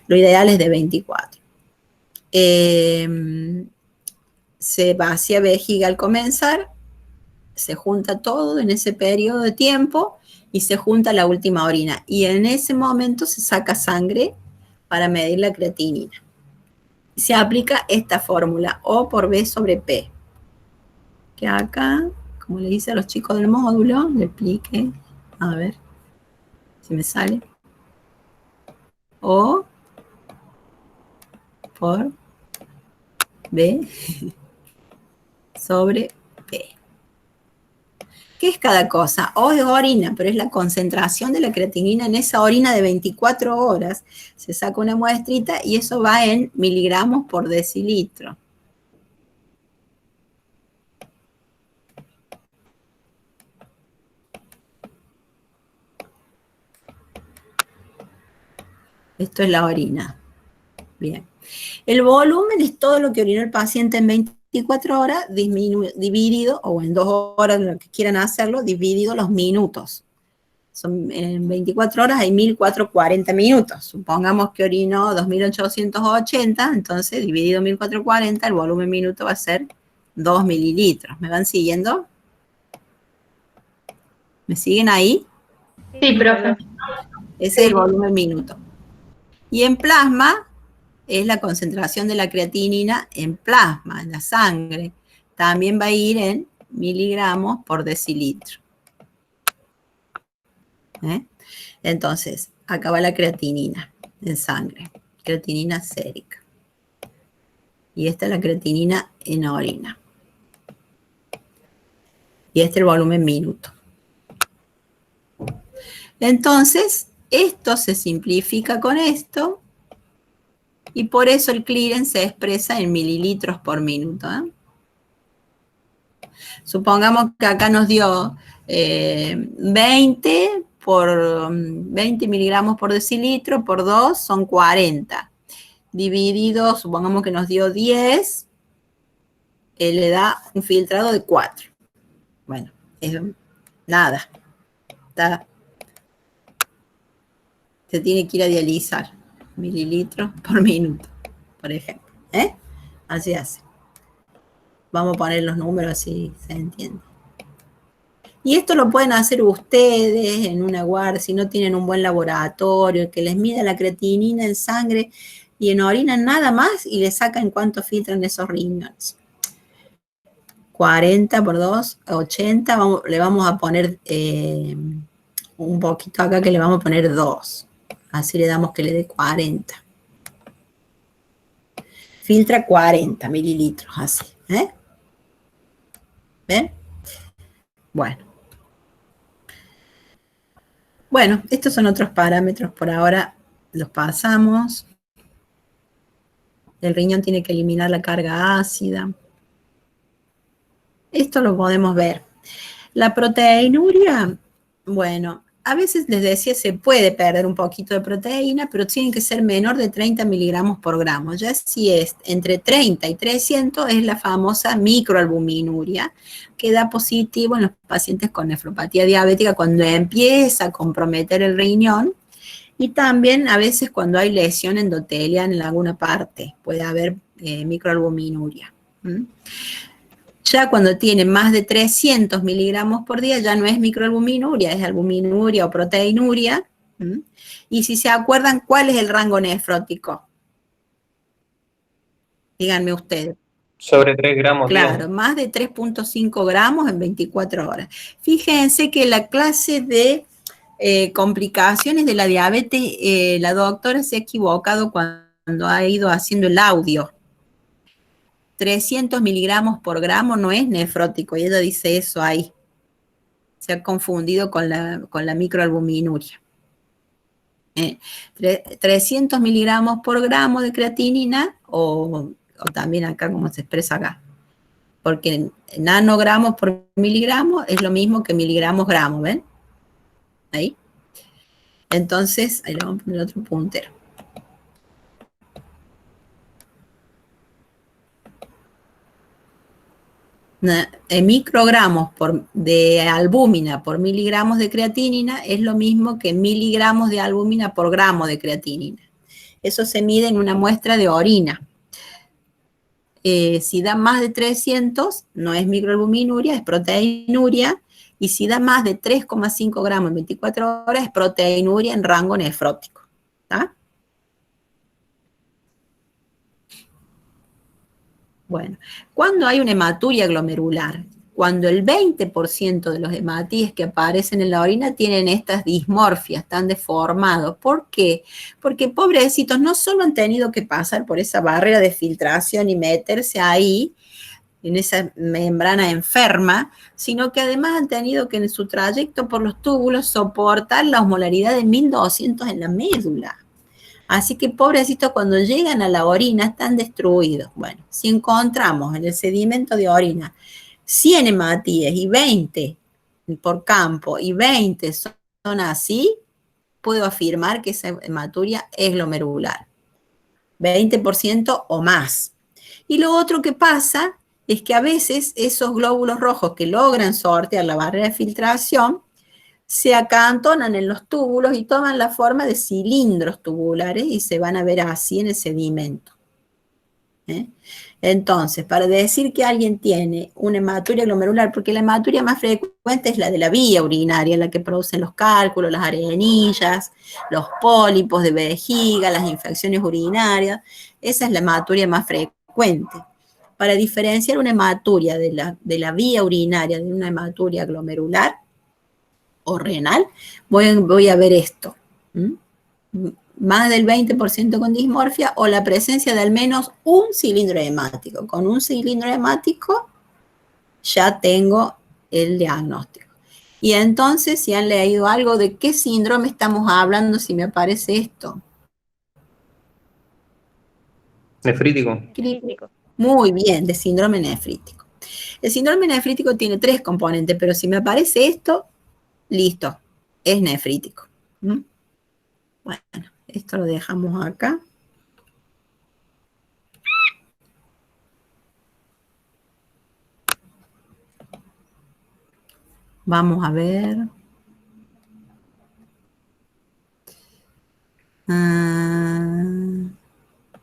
lo ideal es de 24. Se vacía vejiga al comenzar, se junta todo en ese periodo de tiempo y se junta la última orina. Y en ese momento se saca sangre para medir la creatinina. Se aplica esta fórmula, O por B sobre P. Que acá, como le dice a los chicos del módulo, le explique, a ver si me sale. O por B sobre P. ¿Qué es cada cosa? O es orina, pero es la concentración de la creatinina en esa orina de 24 horas. Se saca una muestrita y eso va en miligramos por decilitro. Esto es la orina. Bien. El volumen es todo lo que orinó el paciente en 24 horas, dividido, o en 2 horas, lo que quieran hacerlo, dividido los minutos. En 24 horas hay 1.440 minutos. Supongamos que orinó 2.880, entonces dividido 1.440, el volumen minuto va a ser 2 mililitros. ¿Me van siguiendo? ¿Me siguen ahí? Sí, profe. Ese es el volumen minuto. Y en plasma es la concentración de la creatinina en plasma, en la sangre. También va a ir en miligramos por decilitro. Entonces, acá va la creatinina en sangre, creatinina sérica. Y esta es la creatinina en orina. y este el volumen minuto. Entonces, esto se simplifica con esto y por eso el clearance se expresa en mililitros por minuto. Supongamos que acá nos dio 20 miligramos por decilitro por 2 son 40. Dividido, supongamos que nos dio 10, le da un filtrado de 4. Bueno, es nada. Se tiene que ir a dializar. Mililitros por minuto, por ejemplo. Así hace. Vamos a poner los números así se entiende. Y esto lo pueden hacer ustedes en una guardia, si no tienen un buen laboratorio, que les mida la creatinina en sangre y en orina nada más y le sacan cuánto filtran esos riñones. 40 por 2, 80, le vamos a poner un poquito acá que le vamos a poner 2. Así le damos que le dé 40. Filtra 40 mililitros, así. ¿Ven? Bueno, estos son otros parámetros. Por ahora los pasamos. El riñón tiene que eliminar la carga ácida. Esto lo podemos ver. La proteinuria, bueno, a veces les decía se puede perder un poquito de proteína, pero tienen que ser menor de 30 miligramos por gramo. Ya si es entre 30 y 300 es la famosa microalbuminuria, que da positivo en los pacientes con nefropatía diabética cuando empieza a comprometer el riñón y también a veces cuando hay lesión endotelial en alguna parte puede haber microalbuminuria. Ya cuando tiene más de 300 miligramos por día ya no es microalbuminuria, es albuminuria o proteinuria. Y si se acuerdan, ¿cuál es el rango nefrótico? Díganme ustedes. Sobre 3 gramos. Claro, más de 3.5 gramos en 24 horas. Fíjense que la clase de complicaciones de la diabetes, la doctora se ha equivocado cuando ha ido haciendo el audio. 300 miligramos por gramo no es nefrótico, y ella dice eso ahí. Se ha confundido con la microalbuminuria. 300 miligramos por gramo de creatinina, o también acá como se expresa acá. Porque nanogramos por miligramo es lo mismo que miligramos gramo, ¿ven? Ahí. Entonces, ahí le vamos a poner otro puntero. Microgramos de albúmina por miligramos de creatinina es lo mismo que miligramos de albúmina por gramo de creatinina. Eso se mide en una muestra de orina. Si da más de 300, no es microalbuminuria, es proteinuria. Y si da más de 3,5 gramos en 24 horas, es proteinuria en rango nefrótico. ¿Está? Bueno, cuando hay una hematuria glomerular, cuando el 20% de los hematíes que aparecen en la orina tienen estas dismorfias, están deformados. ¿Por qué? Porque pobrecitos no solo han tenido que pasar por esa barrera de filtración y meterse ahí, en esa membrana enferma, sino que además han tenido que en su trayecto por los túbulos soportar la osmolaridad de 1200 en la médula. Así que pobrecitos cuando llegan a la orina están destruidos. Bueno, si encontramos en el sedimento de orina 100 hematíes y 20 por campo y 20 son así, puedo afirmar que esa hematuria es glomerular. 20% o más. Y lo otro que pasa es que a veces esos glóbulos rojos que logran sortear la barrera de filtración se acantonan en los túbulos y toman la forma de cilindros tubulares y se van a ver así en el sedimento. Entonces, para decir que alguien tiene una hematuria glomerular, porque la hematuria más frecuente es la de la vía urinaria, la que producen los cálculos, las arenillas, los pólipos de vejiga, las infecciones urinarias, esa es la hematuria más frecuente. Para diferenciar una hematuria de la vía urinaria de una hematuria glomerular o renal, voy a ver esto. Más del 20% con dismorfia o la presencia de al menos un cilindro hemático. Con un cilindro hemático ya tengo el diagnóstico. Y entonces, si han leído algo, ¿de qué síndrome estamos hablando si me aparece esto? Nefrítico. Crítico. Muy bien, de síndrome nefrítico. El síndrome nefrítico tiene 3 componentes, pero si me aparece esto, listo, es nefrítico. ¿Mm? Bueno, esto lo dejamos acá. Vamos a ver.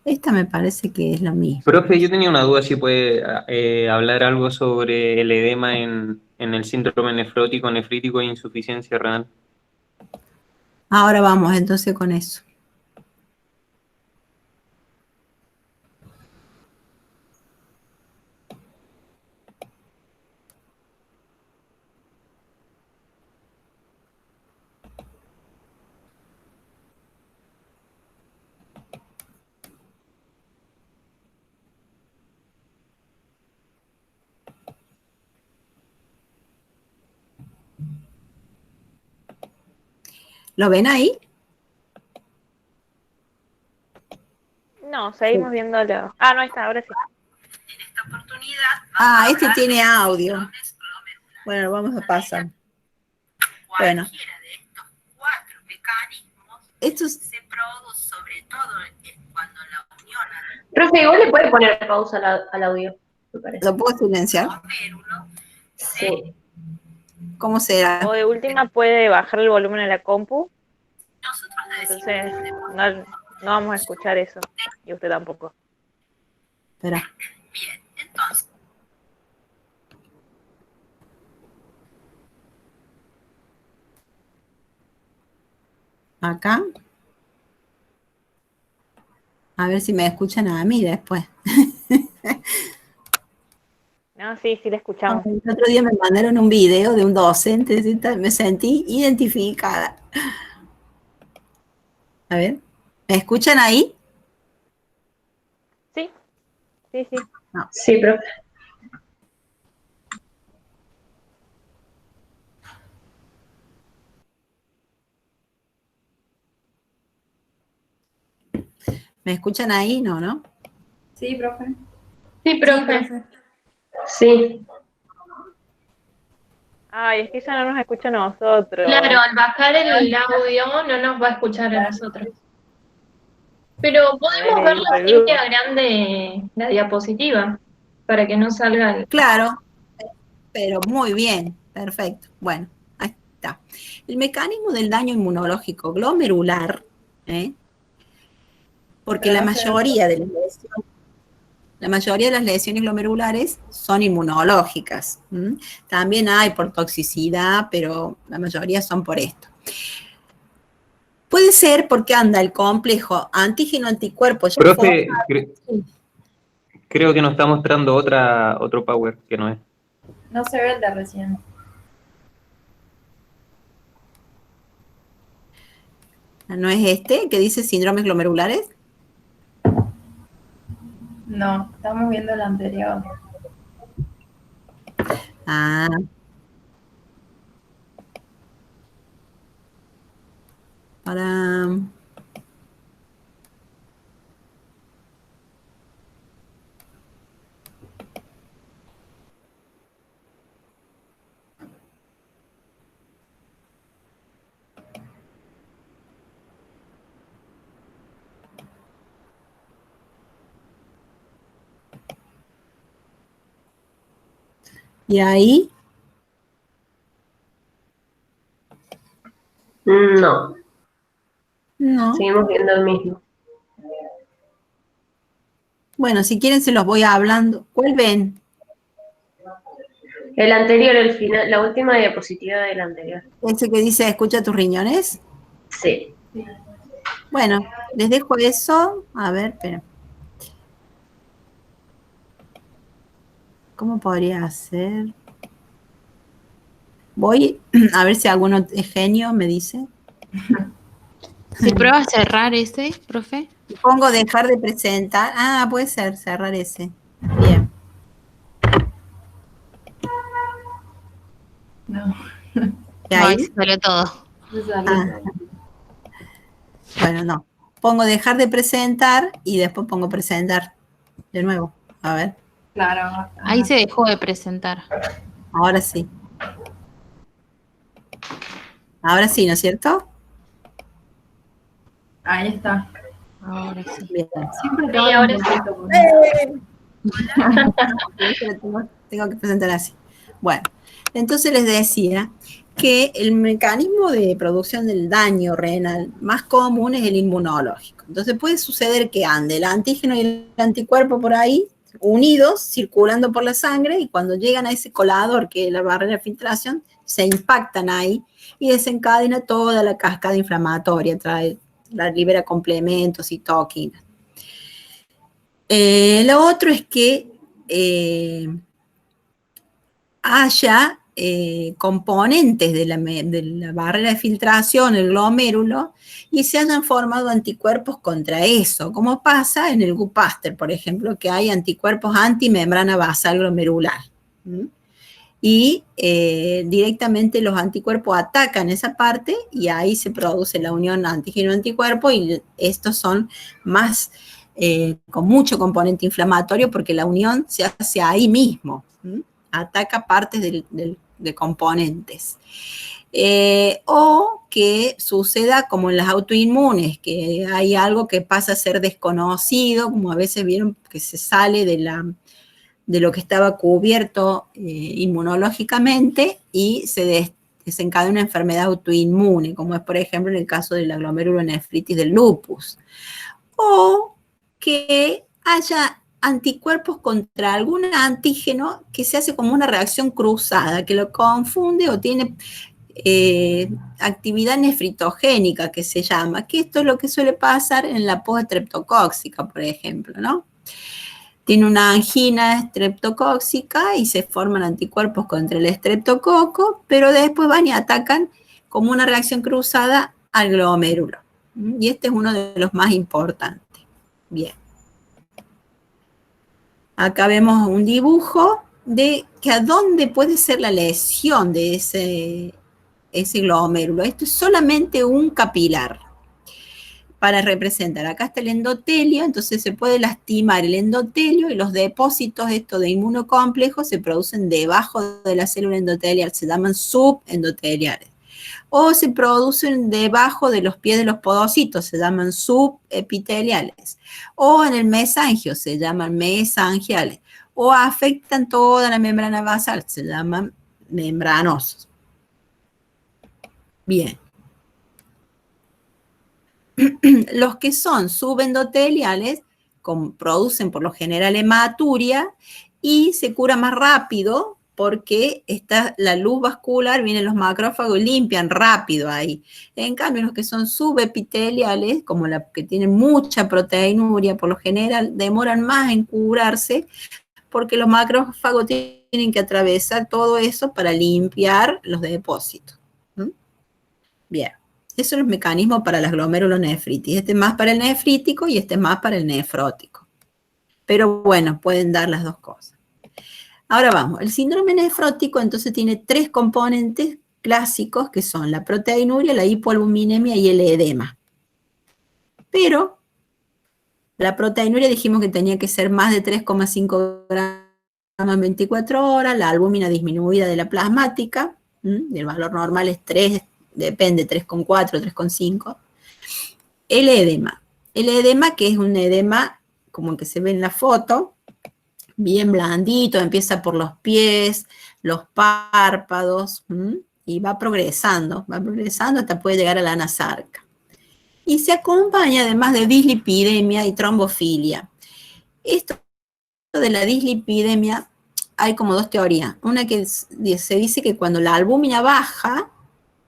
Esta me parece que es la misma. Profe, yo tenía una duda si puede hablar algo sobre el edema en el síndrome nefrótico, nefrítico e insuficiencia renal. Ahora vamos entonces con eso. ¿Lo ven ahí? No, seguimos viendo lo... Ah, no, ahí está, ahora sí. Ah, este tiene audio. Bueno, vamos a pasar. Bueno. Esto se produce sobre todo cuando la unión... Profe, igual le puede poner pausa al audio, me parece. ¿Lo puedo silenciar? Sí. ¿Cómo será? O de última puede bajar el volumen a la compu. Entonces no vamos a escuchar eso. Y usted tampoco. Espera. Acá. A ver si me escuchan a mí después. No, sí, sí le escuchamos. El otro día me mandaron un video de un docente, me sentí identificada. A ver, ¿me escuchan ahí? Sí, sí, sí. No. Sí, profe. ¿Me escuchan ahí? No, ¿no? Sí, profe. Sí, profe. Sí. Ay, es que ella no nos escucha a nosotros. Claro, al bajar el audio no nos va a escuchar a nosotros. Pero podemos verlo así que agrande la diapositiva para que no salga el... Claro, pero muy bien, perfecto. Bueno, ahí está. El mecanismo del daño inmunológico glomerular, porque la mayoría de las lesiones glomerulares son inmunológicas. También hay por toxicidad, pero la mayoría son por esto. Puede ser porque anda el complejo antígeno-anticuerpo. Profe, creo que nos está mostrando otro power que no es. No se ve el de recién. ¿No es este que dice síndromes glomerulares? No, estamos viendo el anterior. Ah. Para... ¿Y ahí? No. No. Seguimos viendo el mismo. Bueno, si quieren se los voy hablando. ¿Cuál ven? El anterior, el final, la última diapositiva del anterior. ¿Ese que dice escucha tus riñones? Sí. Bueno, les dejo eso. A ver, espera. ¿Cómo podría hacer? Voy a ver si alguno es genio, me dice. ¿Se prueba a cerrar ese, profe? Pongo dejar de presentar. Ah, puede ser, cerrar ese. Bien. No, ¿Qué No, hay? ahí se salió todo. se salió. Ah. Bueno, no. Pongo dejar de presentar y después pongo presentar de nuevo. A ver, Claro. Ahí ajá. se dejó de presentar. ahora sí. Ahora sí, ¿no es cierto? Ahí está. Ahora sí. Bien. Siempre Sí, te ahora un sí. poquito con- Tengo que presentar así. Bueno, entonces les decía que el mecanismo de producción del daño renal más común es el inmunológico. Entonces puede suceder que ande el antígeno y el anticuerpo por ahí, unidos, circulando por la sangre, y cuando llegan a ese colador, que es la barrera de filtración, se impactan ahí y desencadena toda la cascada inflamatoria, libera complementos, citoquinas. Lo otro es que haya componentes de la barrera de filtración, el glomérulo, y se hayan formado anticuerpos contra eso, como pasa en el Gupaster, por ejemplo, que hay anticuerpos antimembrana basal glomerular. ¿Mm? Y directamente los anticuerpos atacan esa parte y ahí se produce la unión antígeno-anticuerpo, y estos son más con mucho componente inflamatorio porque la unión se hace ahí mismo. ¿Mm? Ataca partes de componentes. O que suceda como en las autoinmunes, que hay algo que pasa a ser desconocido, como a veces vieron que se sale de lo que estaba cubierto inmunológicamente y se desencadena una enfermedad autoinmune, como es por ejemplo en el caso de la glomerulonefritis del lupus. O que haya anticuerpos contra algún antígeno que se hace como una reacción cruzada, que lo confunde o tiene actividad nefritogénica, que se llama, que esto es lo que suele pasar en la post-estreptocóxica, por ejemplo, ¿no? Tiene una angina estreptocóxica y se forman anticuerpos contra el estreptococo, pero después van y atacan como una reacción cruzada al glomérulo. Y este es uno de los más importantes. Bien. Acá vemos un dibujo de que a dónde puede ser la lesión de ese glomérulo. Esto es solamente un capilar para representar. Acá está el endotelio, entonces se puede lastimar el endotelio y los depósitos estos de inmunocomplejos se producen debajo de la célula endotelial, se llaman subendoteliales. O se producen debajo de los pies de los podocitos, se llaman subepiteliales. O en el mesangio, se llaman mesangiales. O afectan toda la membrana basal, se llaman membranosos. Bien. Los que son subendoteliales producen por lo general hematuria y se cura más rápido porque la luz vascular, vienen los macrófagos y limpian rápido ahí. En cambio, los que son subepiteliales, como la que tienen mucha proteinuria, por lo general demoran más en curarse porque los macrófagos tienen que atravesar todo eso para limpiar los depósitos. ¿Mm? Bien. Esos son los mecanismos para las glomerulonefritis. Este es más para el nefrítico y este es más para el nefrótico. Pero bueno, pueden dar las dos cosas. Ahora vamos, el síndrome nefrótico entonces tiene tres componentes clásicos que son la proteinuria, la hipoalbuminemia y el edema. Pero la proteinuria dijimos que tenía que ser más de 3,5 gramos en 24 horas, la albúmina disminuida de la plasmática, el valor normal es 3, depende, 3,4, 3,5. El edema que es un edema como el que se ve en la foto, bien blandito, empieza por los pies, los párpados, y va progresando hasta puede llegar a la anasarca. Y se acompaña además de dislipidemia y trombofilia. Esto de la dislipidemia, hay como dos teorías. Una que se dice que cuando la albúmina baja,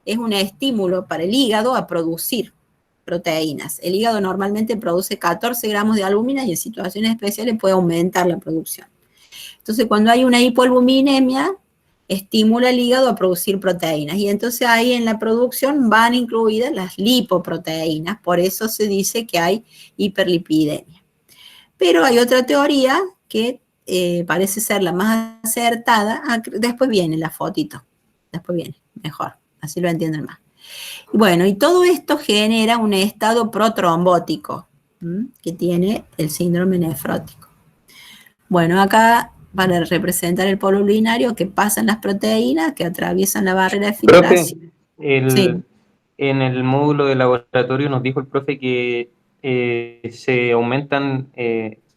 es un estímulo para el hígado a producir proteínas. El hígado normalmente produce 14 gramos de albúmina y en situaciones especiales puede aumentar la producción. Entonces, cuando hay una hipoalbuminemia, estimula el hígado a producir proteínas. Y entonces ahí en la producción van incluidas las lipoproteínas. Por eso se dice que hay hiperlipidemia. Pero hay otra teoría que parece ser la más acertada. Después viene la fotito. después viene, mejor, así lo entienden más. Y bueno, y todo esto genera un estado protrombótico que tiene el síndrome nefrótico. Bueno, acá para representar el polo urinario que pasan las proteínas que atraviesan la barrera de filtración. Profe, Sí. en el módulo de laboratorio nos dijo el profe que se aumentan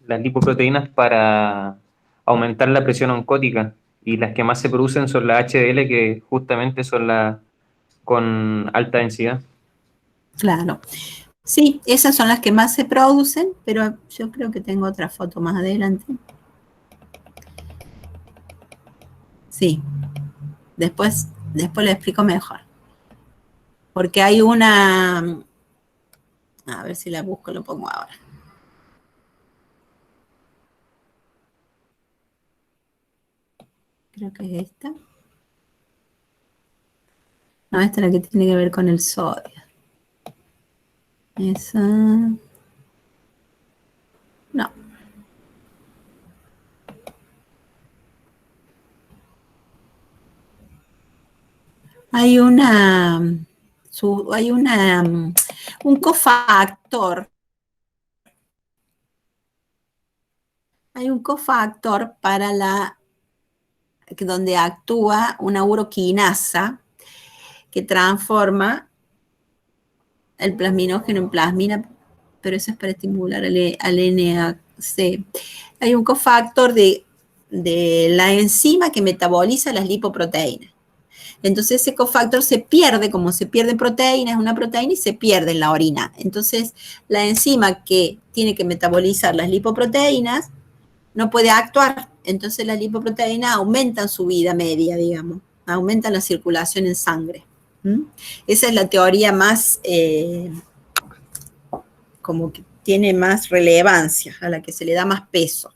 las lipoproteínas para aumentar la presión oncótica y las que más se producen son las HDL, que justamente son las con alta densidad. Claro. Sí, esas son las que más se producen, pero yo creo que tengo otra foto más adelante. Sí, después le explico mejor. Porque hay una... A ver si la busco, lo pongo ahora. Creo que es esta. No, esta es la que tiene que ver con el sodio. Esa... No. Hay un cofactor. Hay un cofactor para donde actúa una uroquinasa que transforma el plasminógeno en plasmina, pero eso es para estimular al NAC. Hay un cofactor de la enzima que metaboliza las lipoproteínas. Entonces ese cofactor se pierde, como se pierde proteínas, es una proteína y se pierde en la orina. Entonces la enzima que tiene que metabolizar las lipoproteínas no puede actuar. Entonces las lipoproteínas aumentan su vida media, digamos, aumentan la circulación en sangre. Esa es la teoría más, como que tiene más relevancia, a la que se le da más peso.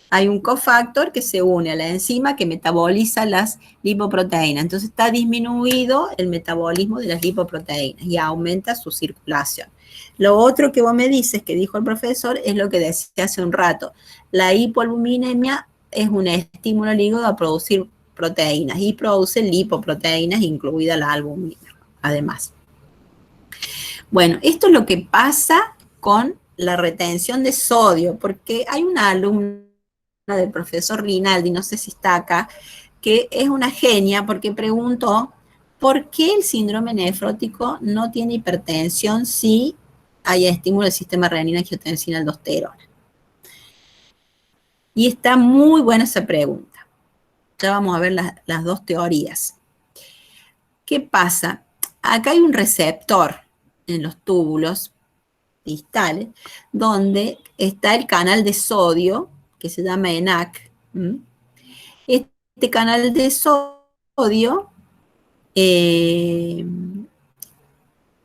Hay un cofactor que se une a la enzima que metaboliza las lipoproteínas. Entonces está disminuido el metabolismo de las lipoproteínas y aumenta su circulación. Lo otro que vos me dices, que dijo el profesor, es lo que decía hace un rato. La hipoalbuminemia es un estímulo al hígado a producir proteínas y produce lipoproteínas, incluida la albumina, además. Bueno, esto es lo que pasa con la retención de sodio, porque hay una alumna del profesor Rinaldi, no sé si está acá, que es una genia porque preguntó por qué el síndrome nefrótico no tiene hipertensión si hay estímulo del sistema renina-angiotensina-aldosterona. Y está muy buena esa pregunta. Ya vamos a ver las dos teorías. ¿Qué pasa? Acá hay un receptor en los túbulos distales donde está el canal de sodio que se llama ENaC. Este canal de sodio,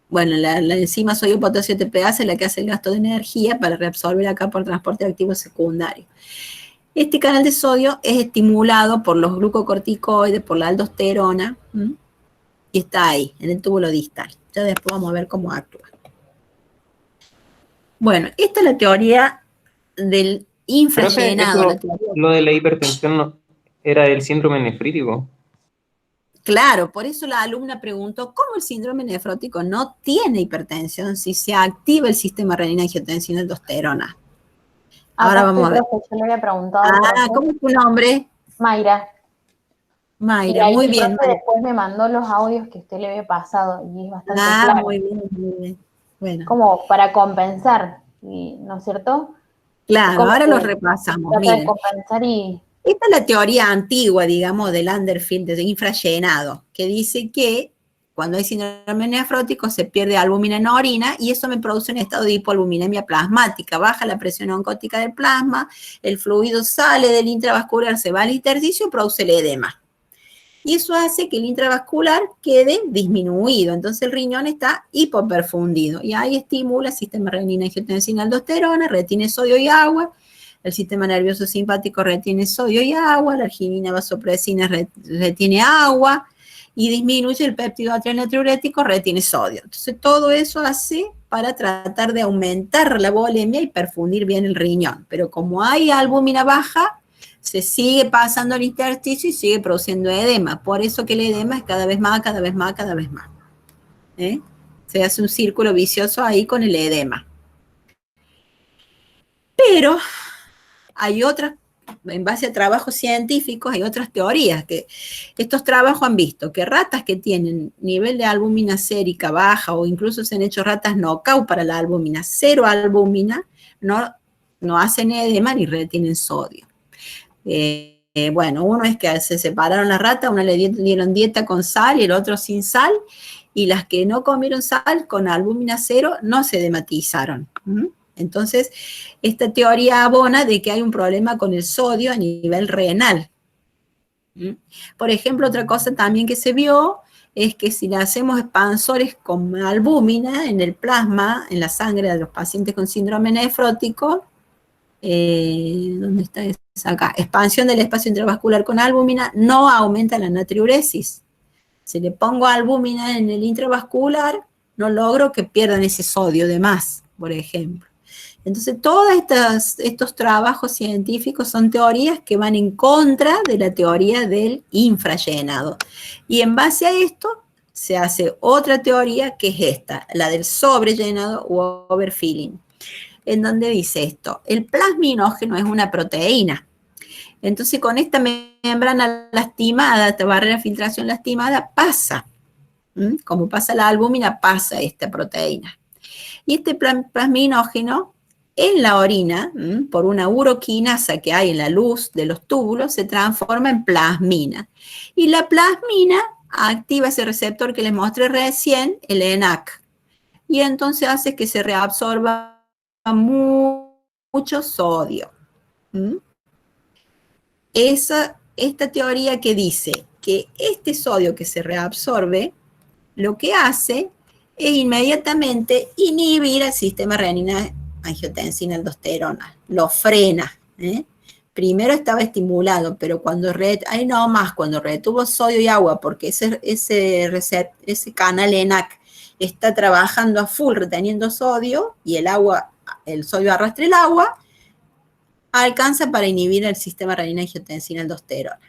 bueno, la enzima sodio-potasio ATPase es la que hace el gasto de energía para reabsorber acá por transporte activo secundario. Este canal de sodio es estimulado por los glucocorticoides, por la aldosterona, y está ahí, en el túbulo distal. Ya después vamos a ver cómo actúa. Bueno, esta es la teoría del infrallenado. Profe, lo de la hipertensión no, era el síndrome nefrítico. Claro, por eso la alumna preguntó, ¿cómo el síndrome nefrótico no tiene hipertensión si se activa el sistema renina-angiotensina-aldosterona? Ahora vamos a ver. Yo le había preguntado. ¿Cómo es tu nombre? Mayra. Mayra, muy bien. Después me mandó los audios que usted le había pasado y es bastante claro. Muy bien, muy bien. Bueno. Como para compensar, ¿no es cierto? Claro, ahora los repasamos. Miren. Compensar y... Esta es la teoría antigua, digamos, del Underfield, de infrallenado, que dice que cuando hay síndrome nefrótico se pierde albúmina en la orina y eso me produce un estado de hipoalbuminemia plasmática. Baja la presión oncótica del plasma, el fluido sale del intravascular, se va al intersticio y produce el edema. Y eso hace que el intravascular quede disminuido. Entonces el riñón está hipoperfundido y ahí estimula el sistema renina-angiotensina-aldosterona, retiene sodio y agua. El sistema nervioso simpático retiene sodio y agua, la arginina vasopresina retiene agua y disminuye el péptido atrial natriurético, retiene sodio. Entonces todo eso hace para tratar de aumentar la volemia y perfundir bien el riñón. Pero como hay albúmina baja, se sigue pasando al intersticio y sigue produciendo edema. Por eso que el edema es cada vez más, cada vez más, cada vez más. Se hace un círculo vicioso ahí con el edema. Pero hay otras, en base a trabajos científicos, hay otras teorías que estos trabajos han visto que ratas que tienen nivel de albúmina sérica baja o incluso se han hecho ratas knockout para la albúmina, cero albúmina, no hacen edema ni retienen sodio. Bueno, uno es que se separaron las ratas, una le dieron dieta con sal y el otro sin sal, y las que no comieron sal con albúmina cero no se edematizaron. Entonces, esta teoría abona de que hay un problema con el sodio a nivel renal. Por ejemplo, otra cosa también que se vio es que si le hacemos expansores con albúmina en el plasma, en la sangre de los pacientes con síndrome nefrótico, ¿dónde está esa? Acá, expansión del espacio intravascular con albúmina, no aumenta la natriuresis. Si le pongo albúmina en el intravascular, no logro que pierdan ese sodio de más, por ejemplo. Entonces, todos estos trabajos científicos son teorías que van en contra de la teoría del infrallenado. Y en base a esto, se hace otra teoría que es esta, la del sobrellenado o overfilling, en donde dice esto: el plasminógeno es una proteína. Entonces, con esta membrana lastimada, esta barrera de filtración lastimada, pasa. Como pasa la albúmina, pasa esta proteína. Y este plasminógeno, en la orina, por una uroquinasa que hay en la luz de los túbulos, se transforma en plasmina. Y la plasmina activa ese receptor que les mostré recién, el ENaC. Y entonces hace que se reabsorba mucho sodio. Esta teoría que dice que este sodio que se reabsorbe, lo que hace es inmediatamente inhibir el sistema renina-angiotensina-aldosterona, lo frena. Primero estaba estimulado, pero cuando retuvo sodio y agua, porque ese canal ENaC está trabajando a full reteniendo sodio, y el sodio arrastra el agua, alcanza para inhibir el sistema renina-angiotensina-aldosterona.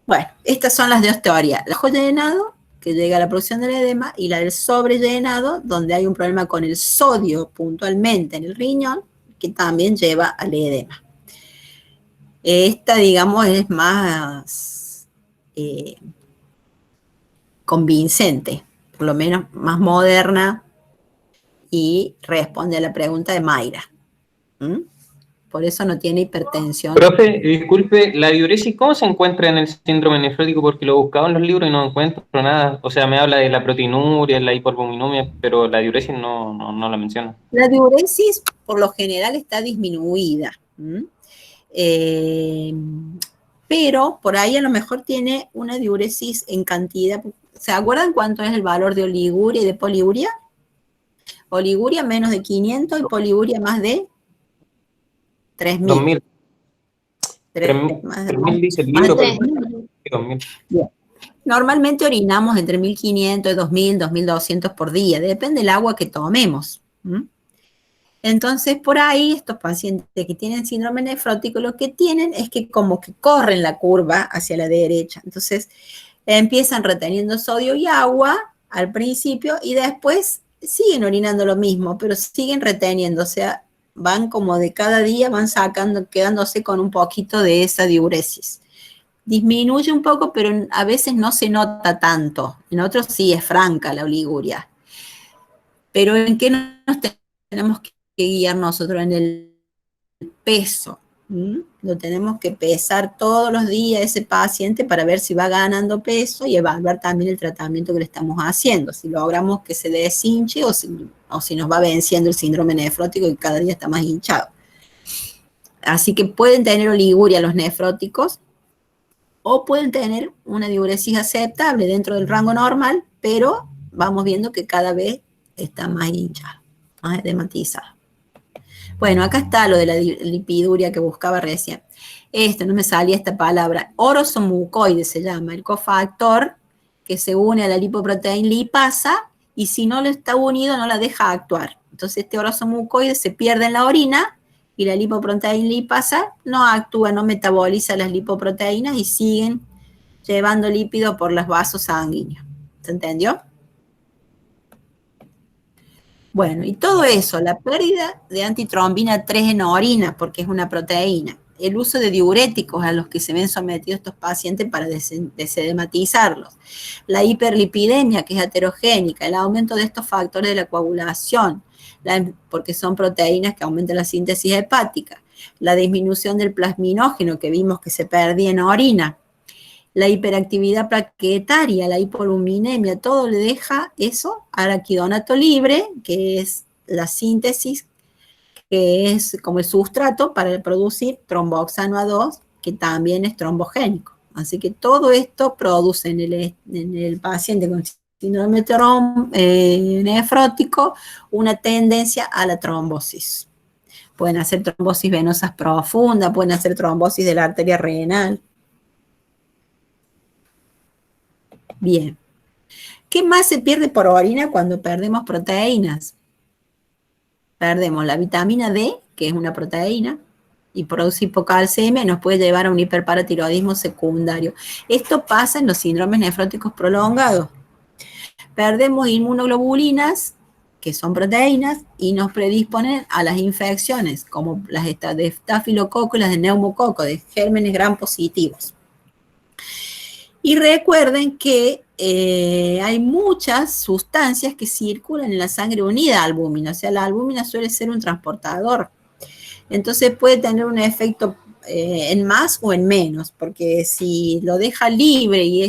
Bueno, estas son las dos teorías: el bajo llenado, que llega a la producción del edema, y la del sobrellenado, donde hay un problema con el sodio puntualmente en el riñón, que también lleva al edema. Esta, digamos, es más convincente, por lo menos más moderna, y responde a la pregunta de Mayra. Por eso no tiene hipertensión. Profe, disculpe, la diuresis, ¿cómo se encuentra en el síndrome nefrótico? Porque lo he buscado en los libros y no encuentro nada. O sea, me habla de la proteinuria, la hipoalbuminuria, pero la diuresis no la menciona. La diuresis, por lo general, está disminuida. Pero por ahí a lo mejor tiene una diuresis en cantidad. ¿Se acuerdan cuánto es el valor de oliguria y de poliuria? Oliguria menos de 500 y poliuria más de 3.000. 3.000 dice el libro, pero 2.000. Bien. Normalmente orinamos entre 1.500 y 2.000, 2.200 por día, depende del agua que tomemos. Entonces, por ahí, estos pacientes que tienen síndrome nefrótico, lo que tienen es que como que corren la curva hacia la derecha. Entonces, empiezan reteniendo sodio y agua al principio y después siguen orinando lo mismo, pero siguen reteniendo, o sea, van como de cada día, van sacando, quedándose con un poquito de esa diuresis. Disminuye un poco, pero a veces no se nota tanto. En otros sí es franca la oliguria. Pero ¿en qué nos tenemos que guiar nosotros? En el peso. Lo tenemos que pesar todos los días ese paciente para ver si va ganando peso y evaluar también el tratamiento que le estamos haciendo. Si logramos que se deshinche o si nos va venciendo el síndrome nefrótico y cada día está más hinchado. Así que pueden tener oliguria los nefróticos o pueden tener una diuresis aceptable dentro del rango normal, pero vamos viendo que cada vez está más hinchado, más edematizado. Bueno, acá está lo de la lipiduria que buscaba recién. No me salía esta palabra. Orosomucoide se llama, el cofactor que se une a la lipoproteína lipasa y si no lo está unido no la deja actuar. Entonces este orosomucoide se pierde en la orina y la lipoproteína lipasa no actúa, no metaboliza las lipoproteínas y siguen llevando lípido por los vasos sanguíneos. ¿Se entendió? Bueno, y todo eso, la pérdida de antitrombina 3 en orina, porque es una proteína, el uso de diuréticos a los que se ven sometidos estos pacientes para desedematizarlos, la hiperlipidemia, que es aterogénica, el aumento de estos factores de la coagulación, porque son proteínas que aumentan la síntesis hepática, la disminución del plasminógeno que vimos que se perdía en orina, la hiperactividad plaquetaria, la hipoluminemia, todo le deja eso, araquidonato libre, que es la síntesis, que es como el sustrato para producir tromboxano A2, que también es trombogénico. Así que todo esto produce en el paciente con síndrome nefrótico una tendencia a la trombosis. Pueden hacer trombosis venosas profundas, pueden hacer trombosis de la arteria renal. Bien. ¿Qué más se pierde por orina cuando perdemos proteínas? Perdemos la vitamina D, que es una proteína, y produce hipocalcemia y nos puede llevar a un hiperparatiroidismo secundario. Esto pasa en los síndromes nefróticos prolongados. Perdemos inmunoglobulinas, que son proteínas, y nos predisponen a las infecciones, como las de estafilococo y las de neumococo, de gérmenes gram positivos. Y recuerden que hay muchas sustancias que circulan en la sangre unida a albúmina, o sea, la albúmina suele ser un transportador. Entonces puede tener un efecto en más o en menos, porque si lo deja libre y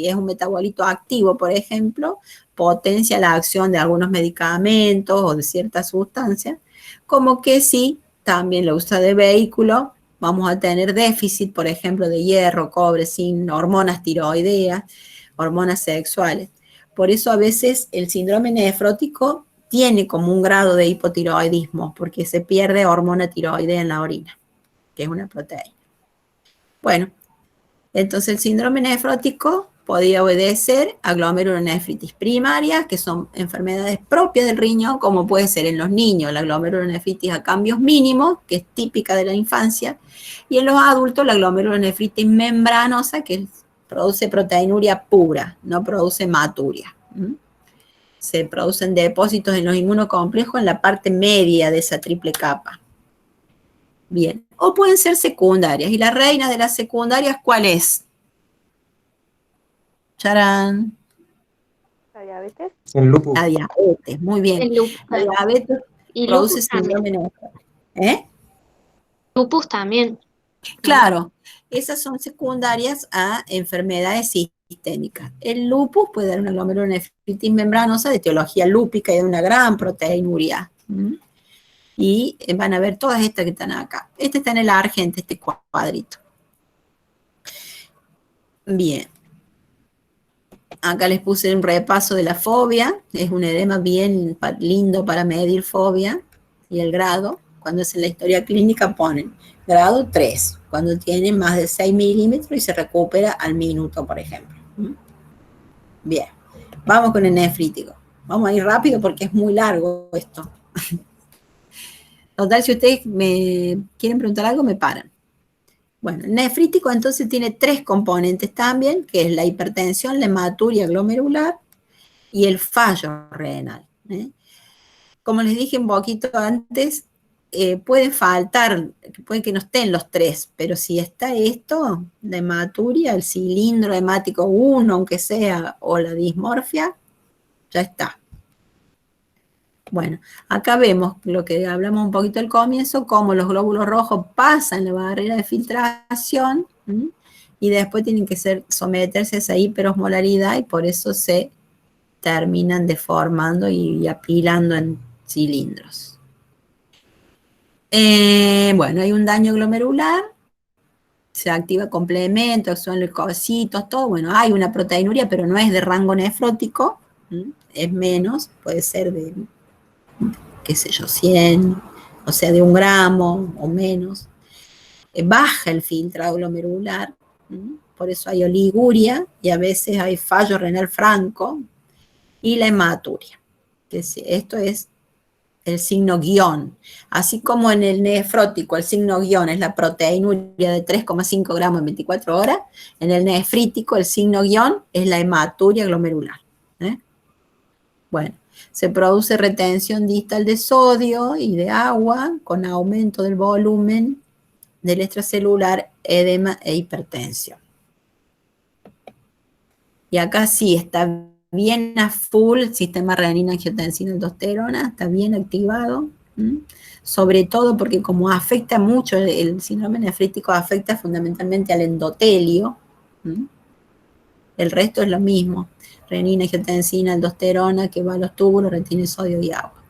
es un metabolito activo, por ejemplo, potencia la acción de algunos medicamentos o de ciertas sustancias, como que si también lo usa de vehículo, vamos a tener déficit, por ejemplo, de hierro, cobre, zinc, hormonas tiroideas, hormonas sexuales. Por eso a veces el síndrome nefrótico tiene como un grado de hipotiroidismo, porque se pierde hormona tiroidea en la orina, que es una proteína. Bueno, entonces el síndrome nefrótico podría obedecer a glomerulonefritis primaria, que son enfermedades propias del riñón, como puede ser en los niños, la glomerulonefritis a cambios mínimos, que es típica de la infancia, y en los adultos la glomerulonefritis membranosa, que produce proteinuria pura, no produce hematuria. Se producen depósitos en los inmunocomplejos en la parte media de esa triple capa. Bien, o pueden ser secundarias. ¿Y la reina de las secundarias cuál es? ¡Charán! ¿La diabetes? El lupus. La diabetes, muy bien. El lupus. La diabetes Y produce lupus también. síndrome nefrótico. ¿Eh? Lupus también. Claro, esas son secundarias a enfermedades sistémicas. El lupus puede dar una glomerulonefritis membranosa de etiología lúpica y de una gran proteinuria. Y van a ver todas estas que están acá. Este está en el argente, este cuadrito. Bien. Acá les puse un repaso de la fobia. Es un edema bien lindo para medir fobia y el grado. Cuando es en la historia clínica ponen grado 3, cuando tiene más de 6 milímetros y se recupera al minuto, por ejemplo. Bien, vamos con el nefrítico. Vamos a ir rápido porque es muy largo esto. Total, si ustedes me quieren preguntar algo, me paran. Bueno, el nefrítico entonces tiene 3 componentes también, que es la hipertensión, la hematuria glomerular y el fallo renal. Como les dije un poquito antes, puede faltar, puede que no estén los 3, pero si está esto, la hematuria, el cilindro hemático 1, aunque sea, o la dismorfia, ya está. Bueno, acá vemos lo que hablamos un poquito al comienzo, cómo los glóbulos rojos pasan la barrera de filtración y después tienen que someterse a esa hiperosmolaridad y por eso se terminan deformando y apilando en cilindros. Bueno, hay un daño glomerular, se activa complemento, son leucocitos, todo. Bueno, hay una proteinuria, pero no es de rango nefrótico, es menos, puede ser de, qué sé yo, 100, o sea, de 1 gramo o menos. Baja el filtrado glomerular, por eso hay oliguria y a veces hay fallo renal franco y la hematuria. Esto es el signo guión. Así como en el nefrótico el signo guión es la proteinuria de 3,5 gramos en 24 horas, en el nefrítico el signo guión es la hematuria glomerular. Bueno, se produce retención distal de sodio y de agua con aumento del volumen del extracelular, edema e hipertensión. Y acá sí está bien a full el sistema renina, angiotensina, aldosterona, está bien activado, sobre todo porque como afecta mucho, el síndrome nefrítico afecta fundamentalmente al endotelio, el resto es lo mismo, renina, angiotensina, aldosterona, que va a los túbulos, retiene sodio y agua.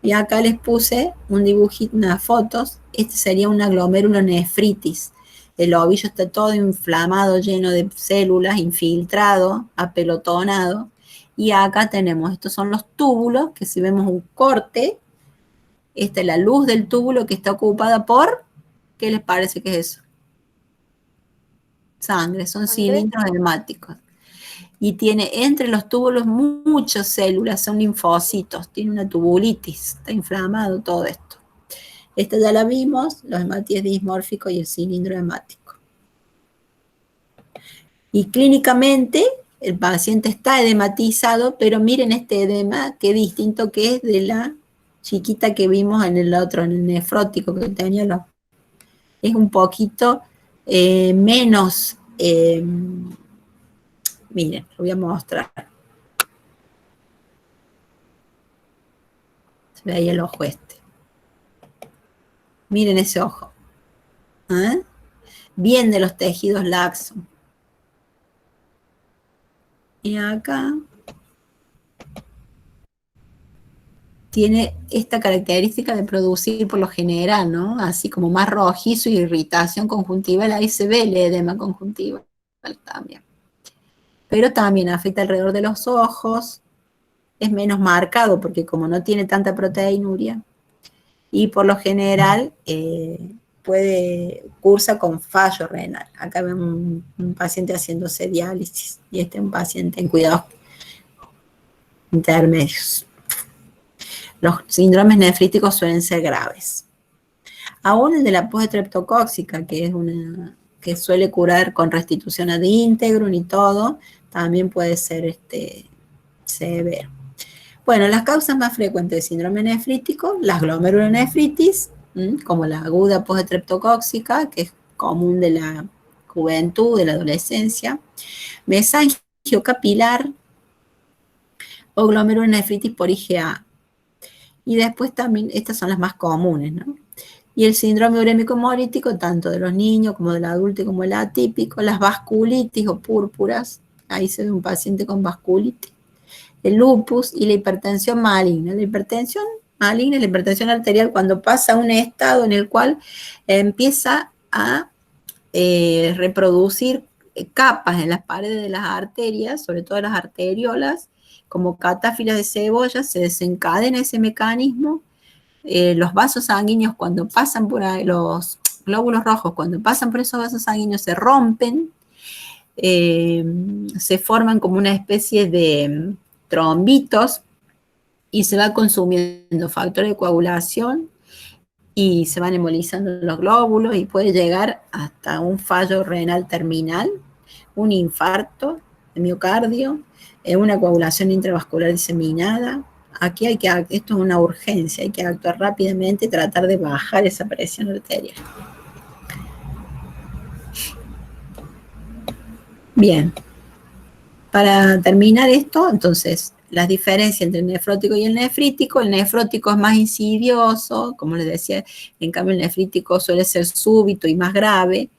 Y acá les puse un dibujito, unas fotos, este sería una glomerulonefritis. El ovillo está todo inflamado, lleno de células, infiltrado, apelotonado. Y acá tenemos, estos son los túbulos, que si vemos un corte, esta es la luz del túbulo que está ocupada por, ¿qué les parece que es eso? Sangre, son cilindros hemáticos. Y tiene entre los túbulos muchas células, son linfocitos, tiene una tubulitis, está inflamado todo esto. Esta ya la vimos, los hematíes dismórficos y el cilindro hemático. Y clínicamente el paciente está edematizado, pero miren este edema, qué distinto que es de la chiquita que vimos en el otro, en el nefrótico que tenía. Es un poquito menos, miren, lo voy a mostrar. Se ve ahí el ojo este. Miren ese ojo. Bien de los tejidos laxos. Y acá tiene esta característica de producir por lo general, ¿no? Así como más rojizo y irritación conjuntival. Ahí se ve el edema conjuntival también. Pero también afecta alrededor de los ojos. Es menos marcado porque como no tiene tanta proteinuria, y por lo general cursa con fallo renal. Acá vemos un paciente haciéndose diálisis y este es un paciente en cuidados intermedios. Los síndromes nefríticos suelen ser graves. Aún el de la postestreptocóxica, que es que suele curar con restitución ad íntegrum y todo, también puede ser severo. Bueno, las causas más frecuentes de síndrome nefrítico, las glomerulonefritis, como la aguda postestreptocóxica, que es común de la juventud, de la adolescencia, mesangio capilar o glomerulonefritis por IgA. Y después también, estas son las más comunes, ¿no? Y el síndrome urémico hemolítico, tanto de los niños como del adulto como el atípico, las vasculitis o púrpuras, ahí se ve un paciente con vasculitis, el lupus y la hipertensión maligna. La hipertensión maligna es la hipertensión arterial cuando pasa a un estado en el cual empieza a reproducir capas en las paredes de las arterias, sobre todo las arteriolas, como catáfilas de cebolla, se desencadena ese mecanismo. Los vasos sanguíneos cuando pasan por ahí, los glóbulos rojos cuando pasan por esos vasos sanguíneos se rompen, se forman como una especie de trombitos y se va consumiendo factor de coagulación y se van embolizando los glóbulos y puede llegar hasta un fallo renal terminal, un infarto de miocardio, una coagulación intravascular diseminada. Aquí esto es una urgencia, hay que actuar rápidamente y tratar de bajar esa presión arterial. Bien, para terminar esto, entonces, las diferencias entre el nefrótico y el nefrítico es más insidioso, como les decía, en cambio el nefrítico suele ser súbito y más grave.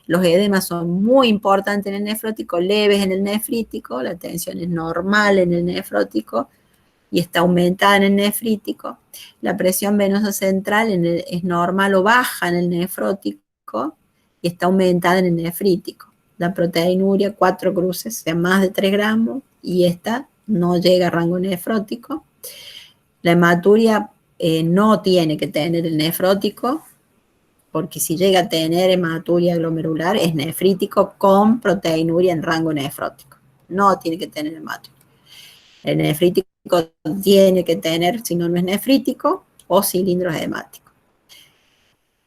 Los edemas son muy importantes en el nefrótico, leves en el nefrítico, la tensión es normal en el nefrótico y está aumentada en el nefrítico. La presión venosa central es normal o baja en el nefrótico y está aumentada en el nefrítico. La proteinuria, 4 cruces, o sea, más de 3 gramos, y esta no llega a rango nefrótico. La hematuria no tiene que tener el nefrótico, porque si llega a tener hematuria glomerular es nefrítico con proteinuria en rango nefrótico. No tiene que tener hematuria. El nefrítico tiene que tener, si no, no es nefrítico, o cilindros hemáticos.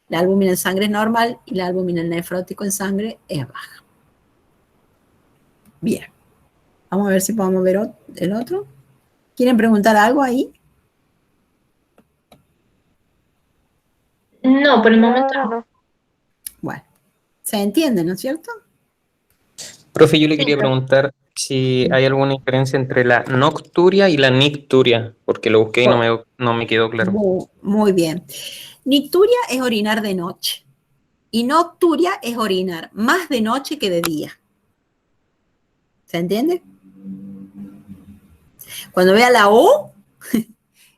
La albúmina en sangre es normal y la albúmina nefrótico en sangre es baja. Bien. Vamos a ver si podemos ver el otro. ¿Quieren preguntar algo ahí? No, por el momento no. No. Bueno, se entiende, ¿no es cierto? Profe, yo le Sí, quería profe. preguntar si hay alguna diferencia entre la nocturia y la nicturia, porque lo busqué y no me quedó claro. Muy bien. Nicturia es orinar de noche y nocturia es orinar más de noche que de día. ¿Se entiende? Cuando vea la O,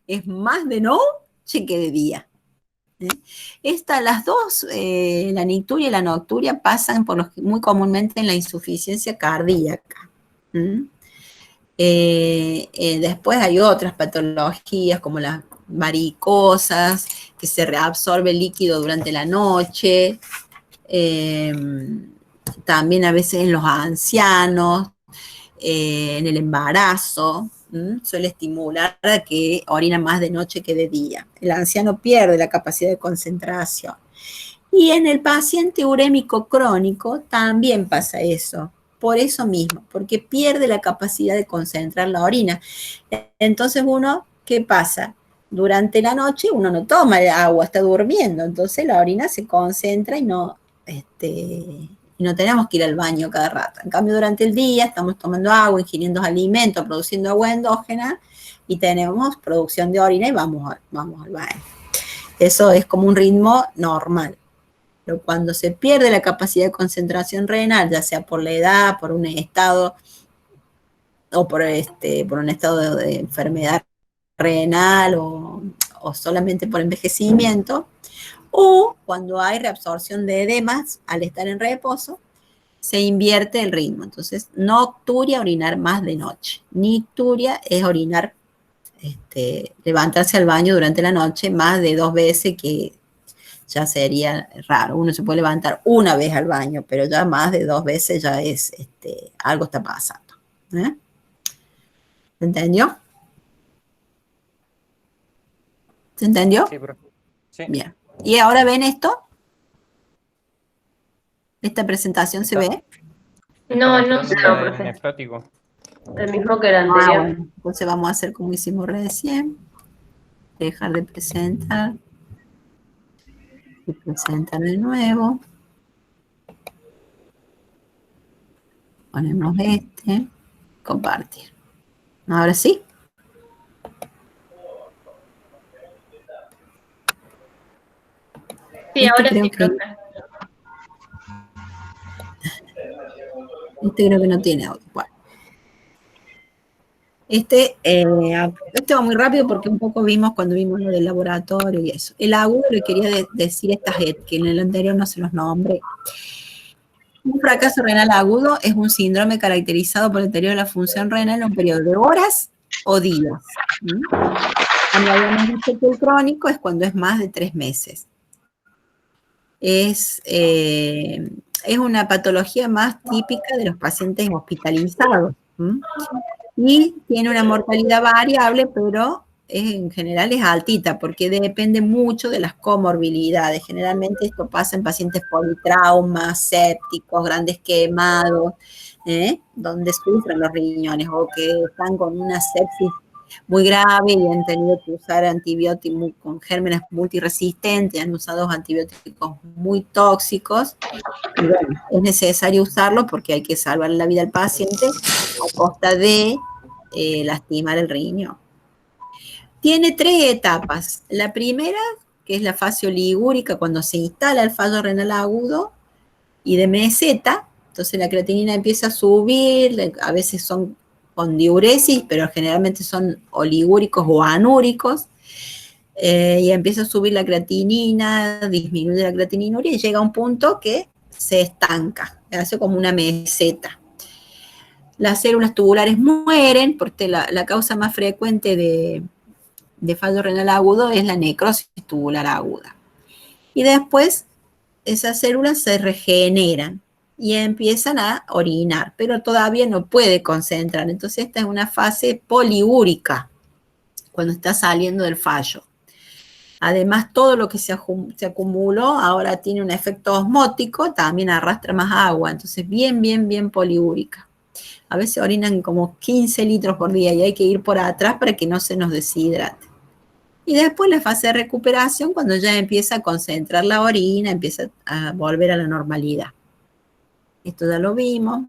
es más de noche que de día. Las dos, la nicturia y la nocturia, pasan muy comúnmente en la insuficiencia cardíaca. Después hay otras patologías como las varicosas, que se reabsorbe el líquido durante la noche, también a veces en los ancianos, en el embarazo, suele estimular a que orina más de noche que de día. El anciano pierde la capacidad de concentración. Y en el paciente urémico crónico también pasa eso, por eso mismo, porque pierde la capacidad de concentrar la orina. Entonces uno, ¿qué pasa? Durante la noche uno no toma agua, está durmiendo, entonces la orina se concentra y no tenemos que ir al baño cada rato. En cambio, durante el día estamos tomando agua, ingiriendo alimentos, produciendo agua endógena y tenemos producción de orina y vamos al baño. Eso es como un ritmo normal. Pero cuando se pierde la capacidad de concentración renal, ya sea por la edad, por un estado o por un estado de enfermedad renal o solamente por envejecimiento, o cuando hay reabsorción de edemas al estar en reposo, se invierte el ritmo. Entonces, nocturia, orinar más de noche. Nicturia es orinar, levantarse al baño durante la noche más de 2 veces, que ya sería raro. Uno se puede levantar una vez al baño, pero ya más de 2 veces ya es, algo está pasando. ¿Se entendió? ¿Se entendió? Sí, profe. Sí. Bien. ¿Y ahora ven esto? ¿Esta presentación se ve? No, Estamos no hablando sé. No, del profe. nefrótico. El mismo que el anterior. Bueno, entonces vamos a hacer como hicimos recién. Dejar de presentar. Y presentar de nuevo. Ponemos compartir. Ahora sí. Sí, ahora sí, que, profe. creo que no tiene audio. Bueno. Este va muy rápido porque un poco vimos cuando vimos lo del laboratorio y eso. El agudo le quería decir estas que en el anterior no se los nombré. Un fracaso renal agudo es un síndrome caracterizado por el deterioro de la función renal en un periodo de horas o días. Cuando habíamos dicho que el crónico es cuando es más de 3 meses. Es una patología más típica de los pacientes hospitalizados. Y tiene una mortalidad variable, pero en general es altita, porque depende mucho de las comorbilidades. Generalmente esto pasa en pacientes politraumas, sépticos, grandes quemados, donde sufren los riñones o que están con una sepsis muy grave y han tenido que usar antibióticos con gérmenes multiresistentes, han usado antibióticos muy tóxicos. Y bueno, es necesario usarlo porque hay que salvar la vida al paciente a costa de lastimar el riñón. Tiene 3 etapas. La primera, que es la fase oligúrica, cuando se instala el fallo renal agudo y de meseta, entonces la creatinina empieza a subir, a veces son con diuresis, pero generalmente son oligúricos o anúricos, y empieza a subir la creatinina, disminuye la creatininuria y llega a un punto que se estanca, hace como una meseta. Las células tubulares mueren, porque la causa más frecuente de fallo renal agudo es la necrosis tubular aguda. Y después esas células se regeneran. y empiezan a orinar, pero todavía no puede concentrar. Entonces esta es una fase poliúrica, cuando está saliendo del fallo. Además, todo lo que se acumuló ahora tiene un efecto osmótico, también arrastra más agua, entonces bien poliúrica. A veces orinan como 15 litros por día y hay que ir por atrás para que no se nos deshidrate. Y después la fase de recuperación, cuando ya empieza a concentrar la orina, empieza a volver a la normalidad. Esto ya lo vimos.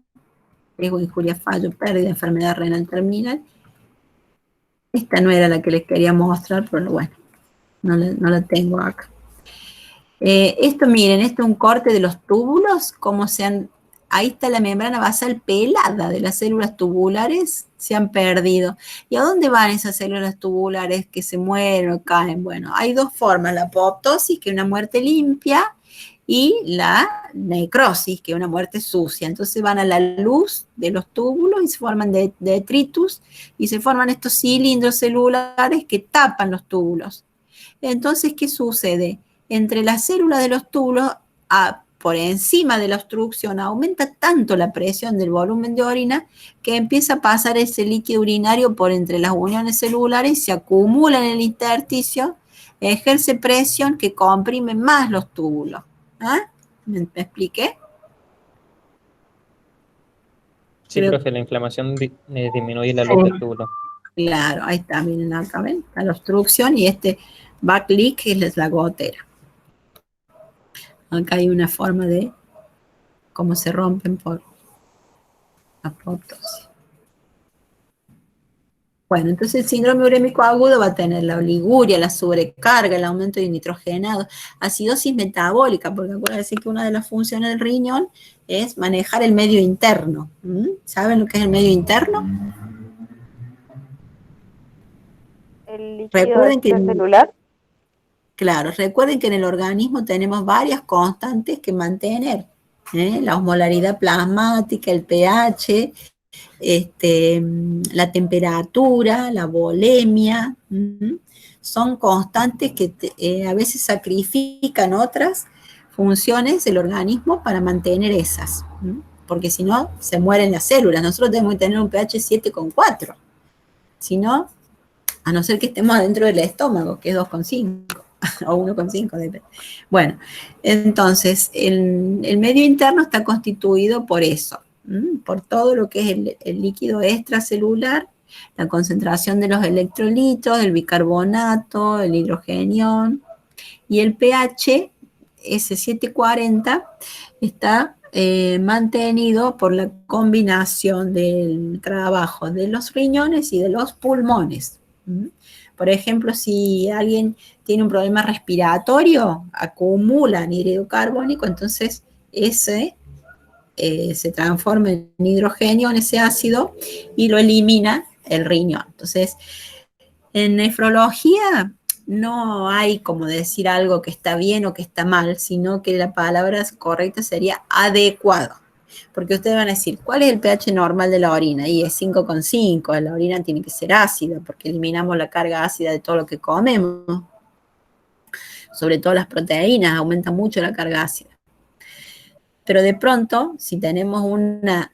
Riesgo de injuria, fallo, pérdida, enfermedad renal terminal. Esta no era la que les quería mostrar, pero bueno, no la tengo acá. Esto, miren, esto es un corte de los túbulos, ahí está la membrana basal pelada de las células tubulares, se han perdido. ¿Y a dónde van esas células tubulares que se mueren o caen? Bueno, hay dos formas, la apoptosis, que es una muerte limpia, y la necrosis, que es una muerte sucia. Entonces van a la luz de los túbulos y se forman detritus, y se forman estos cilindros celulares que tapan los túbulos. Entonces, ¿qué sucede? Entre las células de los túbulos, por encima de la obstrucción, aumenta tanto la presión del volumen de orina que empieza a pasar ese líquido urinario por entre las uniones celulares, se acumula en el intersticio, ejerce presión que comprime más los túbulos. ¿Ah? ¿Me expliqué? Sí, profe, la inflamación disminuye la luz del túbulo. Claro, ahí está, miren acá, ven, está la obstrucción y este back leak es la gotera. Acá hay una forma de cómo se rompen por apoptosis. Bueno, entonces el síndrome urémico agudo va a tener la oliguria, la sobrecarga, el aumento de nitrogenado, acidosis metabólica, porque acuérdense que una de las funciones del riñón es manejar el medio interno. ¿Saben lo que es el medio interno? El líquido extracelular. Claro, recuerden que en el organismo tenemos varias constantes que mantener, la osmolaridad plasmática, el pH, la temperatura, la volemia, son constantes que a veces sacrifican otras funciones del organismo para mantener esas, porque si no, se mueren las células. Nosotros tenemos que tener un pH 7,4, si no, a no ser que estemos adentro del estómago, que es 2,5. O 1,5, depende. Bueno, entonces, el medio interno está constituido por eso, por todo lo que es el líquido extracelular, la concentración de los electrolitos, el bicarbonato, el hidrogenión, y el pH, ese 740, está mantenido por la combinación del trabajo de los riñones y de los pulmones. Por ejemplo, si alguien tiene un problema respiratorio, acumula anhídrido carbónico, entonces ese se transforma en hidrogenio, en ese ácido, y lo elimina el riñón. Entonces, en nefrología no hay como decir algo que está bien o que está mal, sino que la palabra correcta sería adecuado. Porque ustedes van a decir, ¿cuál es el pH normal de la orina? Y es 5,5, la orina tiene que ser ácida, porque eliminamos la carga ácida de todo lo que comemos. Sobre todo las proteínas, aumenta mucho la carga ácida. Pero de pronto, si tenemos una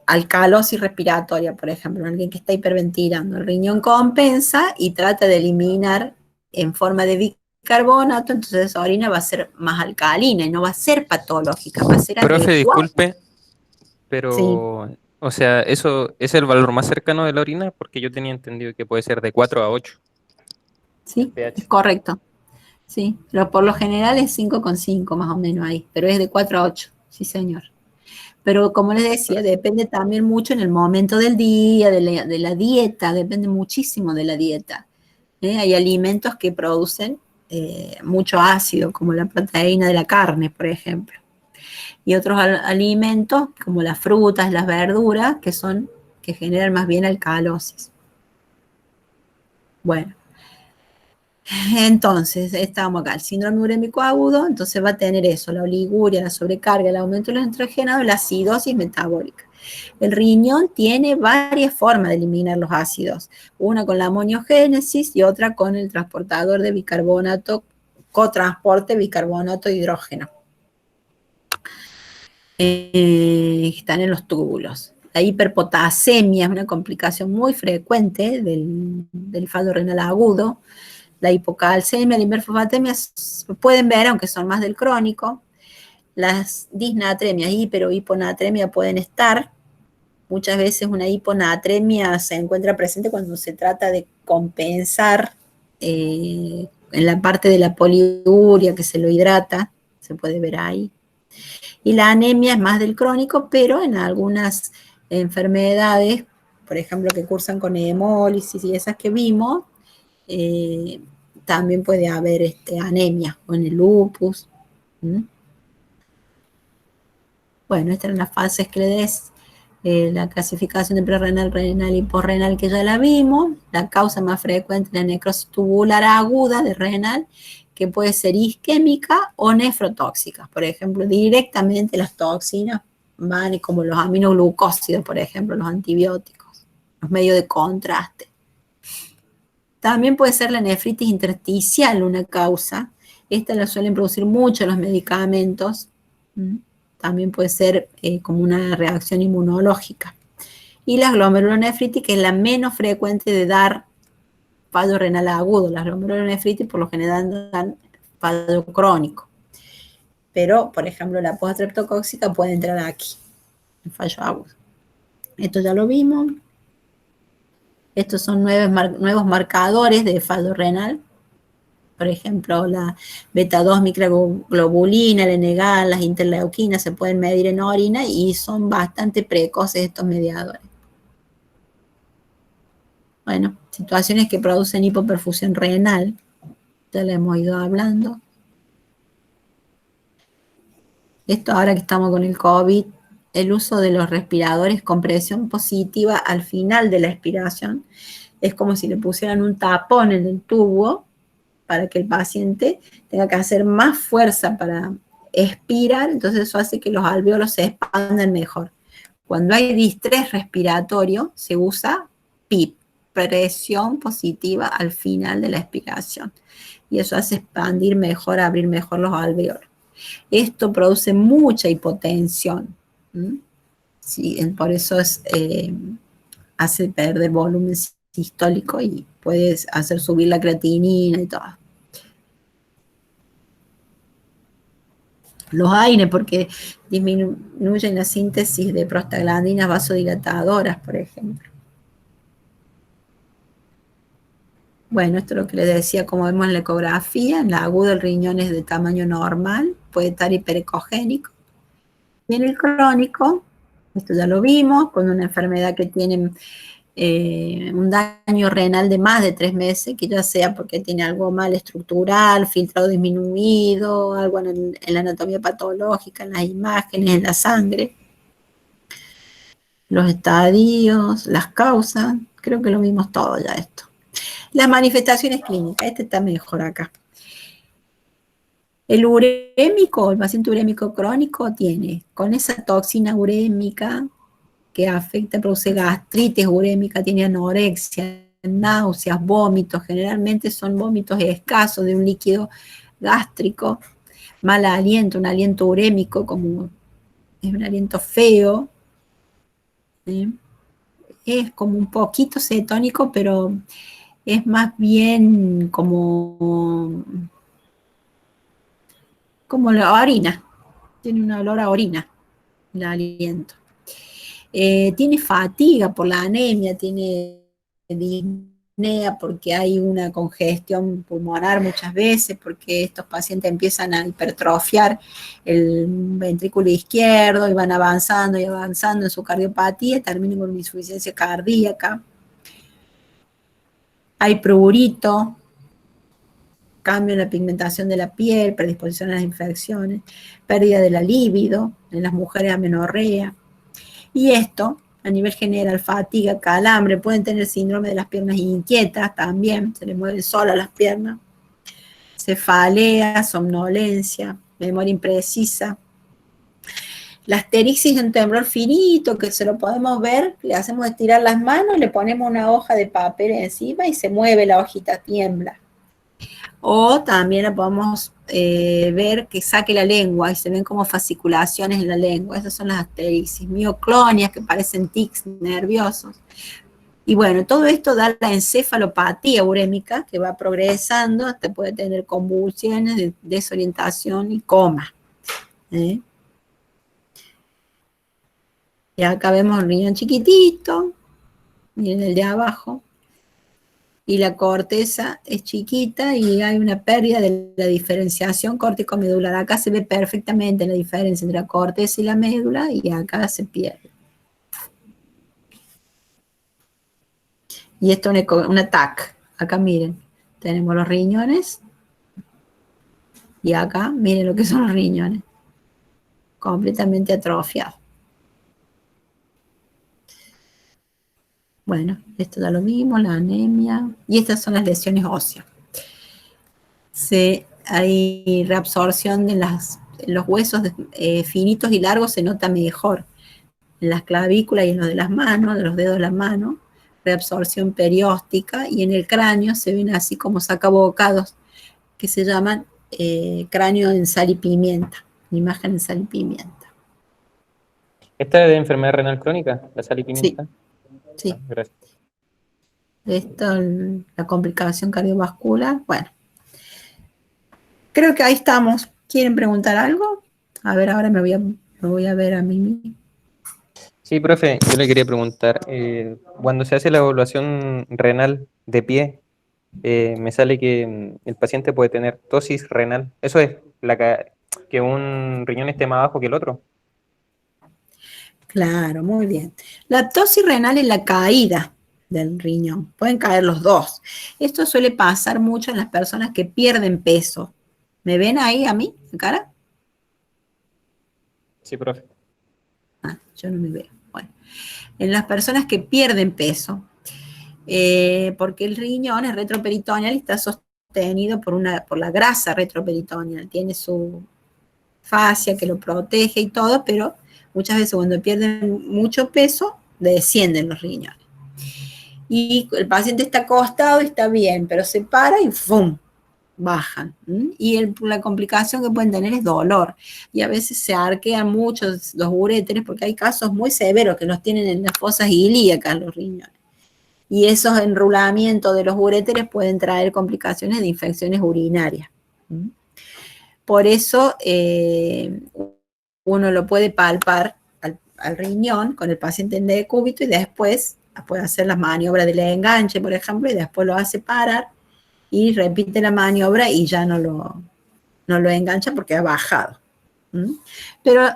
alcalosis respiratoria, por ejemplo, alguien que está hiperventilando, el riñón compensa y trata de eliminar en forma de bicarbonato, entonces esa orina va a ser más alcalina y no va a ser patológica, va a ser Profe, adecuada. disculpe, pero, sí. O sea, ¿eso es el valor más cercano de la orina? Porque yo tenía entendido que puede ser de 4 a 8. Sí, es correcto. Sí, pero por lo general es 5,5 más o menos ahí, pero es de 4 a 8, sí señor. Pero como les decía, depende también mucho en el momento del día, de la dieta, depende muchísimo de la dieta. Hay alimentos que producen mucho ácido, como la proteína de la carne, por ejemplo. Y otros alimentos, como las frutas, las verduras, que generan más bien alcalosis. Bueno. Entonces, estamos acá, el síndrome urémico agudo, entonces va a tener eso, la oliguria, la sobrecarga, el aumento de los nitrogenados, la acidosis metabólica. El riñón tiene varias formas de eliminar los ácidos, una con la amoniogénesis y otra con el transportador de bicarbonato, cotransporte bicarbonato de hidrógeno. están en los túbulos. La hiperpotasemia es una complicación muy frecuente del fallo renal agudo. La hipocalcemia, la hiperfosfatemia se pueden ver, aunque son más del crónico. Las disnatremias, hiper o hiponatremia pueden estar. Muchas veces una hiponatremia se encuentra presente cuando se trata de compensar en la parte de la poliuria que se lo hidrata, se puede ver ahí. Y la anemia es más del crónico, pero en algunas enfermedades, por ejemplo, que cursan con hemólisis y esas que vimos, también puede haber anemia, o en el lupus. Bueno, estas eran las fases que le des. La clasificación de prerrenal, renal y posrenal que ya la vimos. La causa más frecuente es la necrosis tubular aguda de renal, que puede ser isquémica o nefrotóxica. Por ejemplo, directamente las toxinas van como los aminoglucósidos, por ejemplo, los antibióticos, los medios de contraste. También puede ser la nefritis intersticial una causa. Esta la suelen producir mucho los medicamentos. También puede ser como una reacción inmunológica. Y la glomerulonefritis, que es la menos frecuente de dar fallo renal agudo. Las glomerulonefritis por lo general dan fallo crónico. Pero, por ejemplo, la postreptocóxica puede entrar aquí, el fallo agudo. Esto ya lo vimos. Estos son nuevos marcadores de fallo renal. Por ejemplo, la beta-2 microglobulina, el Enegal, las interleuquinas se pueden medir en orina y son bastante precoces estos mediadores. Bueno, situaciones que producen hipoperfusión renal, ya lo hemos ido hablando. Esto ahora que estamos con el COVID, el uso de los respiradores con presión positiva al final de la expiración, es como si le pusieran un tapón en el tubo para que el paciente tenga que hacer más fuerza para expirar, entonces eso hace que los alvéolos se expandan mejor. Cuando hay distrés respiratorio, se usa PIP, presión positiva al final de la expiración. Y eso hace expandir mejor, abrir mejor los alvéolos. Esto produce mucha hipotensión. Sí, por eso hace perder volumen sistólico y puedes hacer subir la creatinina y todo. Los AINE, porque disminuyen la síntesis de prostaglandinas vasodilatadoras, por ejemplo. Bueno, esto es lo que les decía, como vemos en la ecografía, en la aguda el riñón es de tamaño normal, puede estar hiperecogénico. Y en el crónico, esto ya lo vimos, con una enfermedad que tiene un daño renal de más de 3 meses, que ya sea porque tiene algo mal estructural, filtrado disminuido, algo en la anatomía patológica, en las imágenes, en la sangre, los estadios, las causas, creo que lo vimos todo ya esto. Las manifestaciones clínicas, este está mejor acá. El urémico, el paciente urémico crónico tiene con esa toxina urémica que afecta, produce gastritis urémica, tiene anorexia, náuseas, vómitos, generalmente son vómitos escasos de un líquido gástrico, mal aliento, un aliento urémico, como es un aliento feo, es como un poquito cetónico, pero es más bien como la orina, tiene un olor a orina, el aliento. Tiene fatiga por la anemia, tiene disnea porque hay una congestión pulmonar muchas veces, porque estos pacientes empiezan a hipertrofiar el ventrículo izquierdo y van avanzando y avanzando en su cardiopatía y terminan con una insuficiencia cardíaca. Hay prurito, cambio en la pigmentación de la piel, predisposición a las infecciones, pérdida de la libido, en las mujeres amenorrea. Y esto, a nivel general, fatiga, calambre, pueden tener síndrome de las piernas inquietas también, se les mueven solas las piernas, cefalea, somnolencia, memoria imprecisa. La asterixis es un temblor finito que se lo podemos ver, le hacemos estirar las manos, le ponemos una hoja de papel encima y se mueve la hojita, tiembla. O también la podemos ver que saque la lengua y se ven como fasciculaciones en la lengua. Esas son las asterisis. Mioclonias, que parecen tics nerviosos. Y bueno, todo esto da la encefalopatía urémica, que va progresando hasta puede tener convulsiones, desorientación y coma. ¿Eh? Y acá vemos el riñón chiquitito, miren el de abajo, y la corteza es chiquita y hay una pérdida de la diferenciación córtico-medular. Acá se ve perfectamente la diferencia entre la corteza y la médula, y acá se pierde. Y esto es una TAC. Acá miren, tenemos los riñones, y acá miren lo que son los riñones, completamente atrofiados. Bueno, esto da lo mismo, la anemia, y estas son las lesiones óseas. Hay reabsorción de los huesos finitos y largos, se nota mejor. En las clavículas y en los de las manos, de los dedos de la mano, reabsorción perióstica, y en el cráneo se ven así como sacabocados, que se llaman cráneo en sal y pimienta, imagen en sal y pimienta. ¿Esta es de enfermedad renal crónica, la sal y pimienta? Sí. Ah, gracias. Esto, la complicación cardiovascular, bueno. Creo que ahí estamos. ¿Quieren preguntar algo? A ver, ahora me voy a ver a mí misma. Sí, profe, yo le quería preguntar, cuando se hace la evaluación renal de pie, me sale que el paciente puede tener tosis renal. ¿Eso es que un riñón esté más abajo que el otro? Claro, muy bien. La tosis renal es la caída del riñón. Pueden caer los dos. Esto suele pasar mucho en las personas que pierden peso. ¿Me ven ahí a mí, la cara? Sí, profe. Ah, yo no me veo. Bueno, en las personas que pierden peso, porque el riñón es retroperitoneal y está sostenido por la grasa retroperitoneal. Tiene su fascia que lo protege y todo, pero muchas veces cuando pierden mucho peso, descienden los riñones. Y el paciente está acostado y está bien, pero se para y ¡fum! Bajan. Y la complicación que pueden tener es dolor. Y a veces se arquean mucho los uréteres, porque hay casos muy severos que los tienen en las fosas ilíacas los riñones. Y esos enrulamientos de los uréteres pueden traer complicaciones de infecciones urinarias. Por eso uno lo puede palpar al riñón con el paciente en decúbito y después puede hacer las maniobras del enganche, por ejemplo, y después lo hace parar y repite la maniobra y ya no lo engancha porque ha bajado. Pero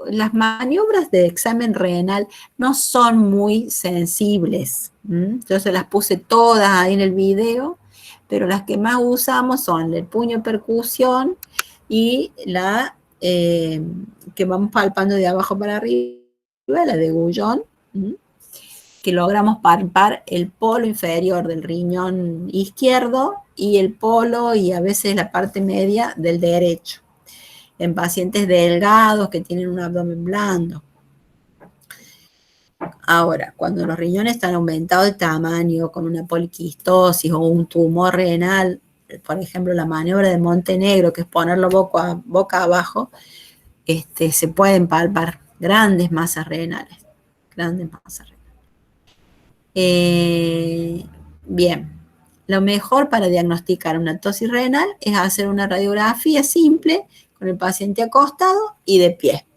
las maniobras de examen renal no son muy sensibles. Yo se las puse todas ahí en el video, pero las que más usamos son el puño de percusión y la que vamos palpando de abajo para arriba, la de Gullón, que logramos palpar el polo inferior del riñón izquierdo y el polo y a veces la parte media del derecho, en pacientes delgados que tienen un abdomen blando. Ahora, cuando los riñones están aumentados de tamaño, con una poliquistosis o un tumor renal, por ejemplo, la maniobra de Montenegro, que es ponerlo boca abajo, se pueden palpar grandes masas renales. Bien, lo mejor para diagnosticar una tosis renal es hacer una radiografía simple con el paciente acostado y de pie.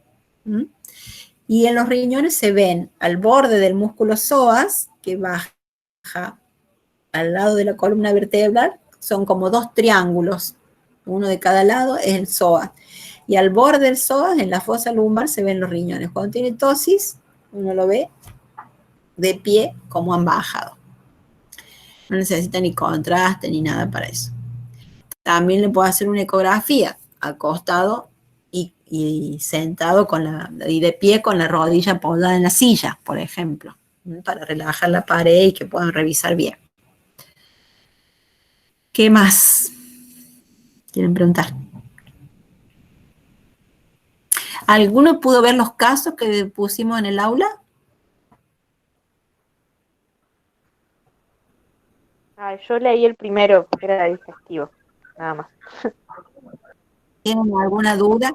Y en los riñones se ven al borde del músculo psoas, que baja al lado de la columna vertebral, son como dos triángulos, uno de cada lado es el psoas. Y al borde del psoas, en la fosa lumbar, se ven los riñones. Cuando tiene tosis, uno lo ve de pie como han bajado. No necesita ni contraste ni nada para eso. También le puedo hacer una ecografía acostado y sentado y de pie con la rodilla apoyada en la silla, por ejemplo, para relajar la pared y que puedan revisar bien. ¿Qué más quieren preguntar? ¿Alguno pudo ver los casos que pusimos en el aula? Yo leí el primero, que era digestivo. nada más. ¿Tienen alguna duda?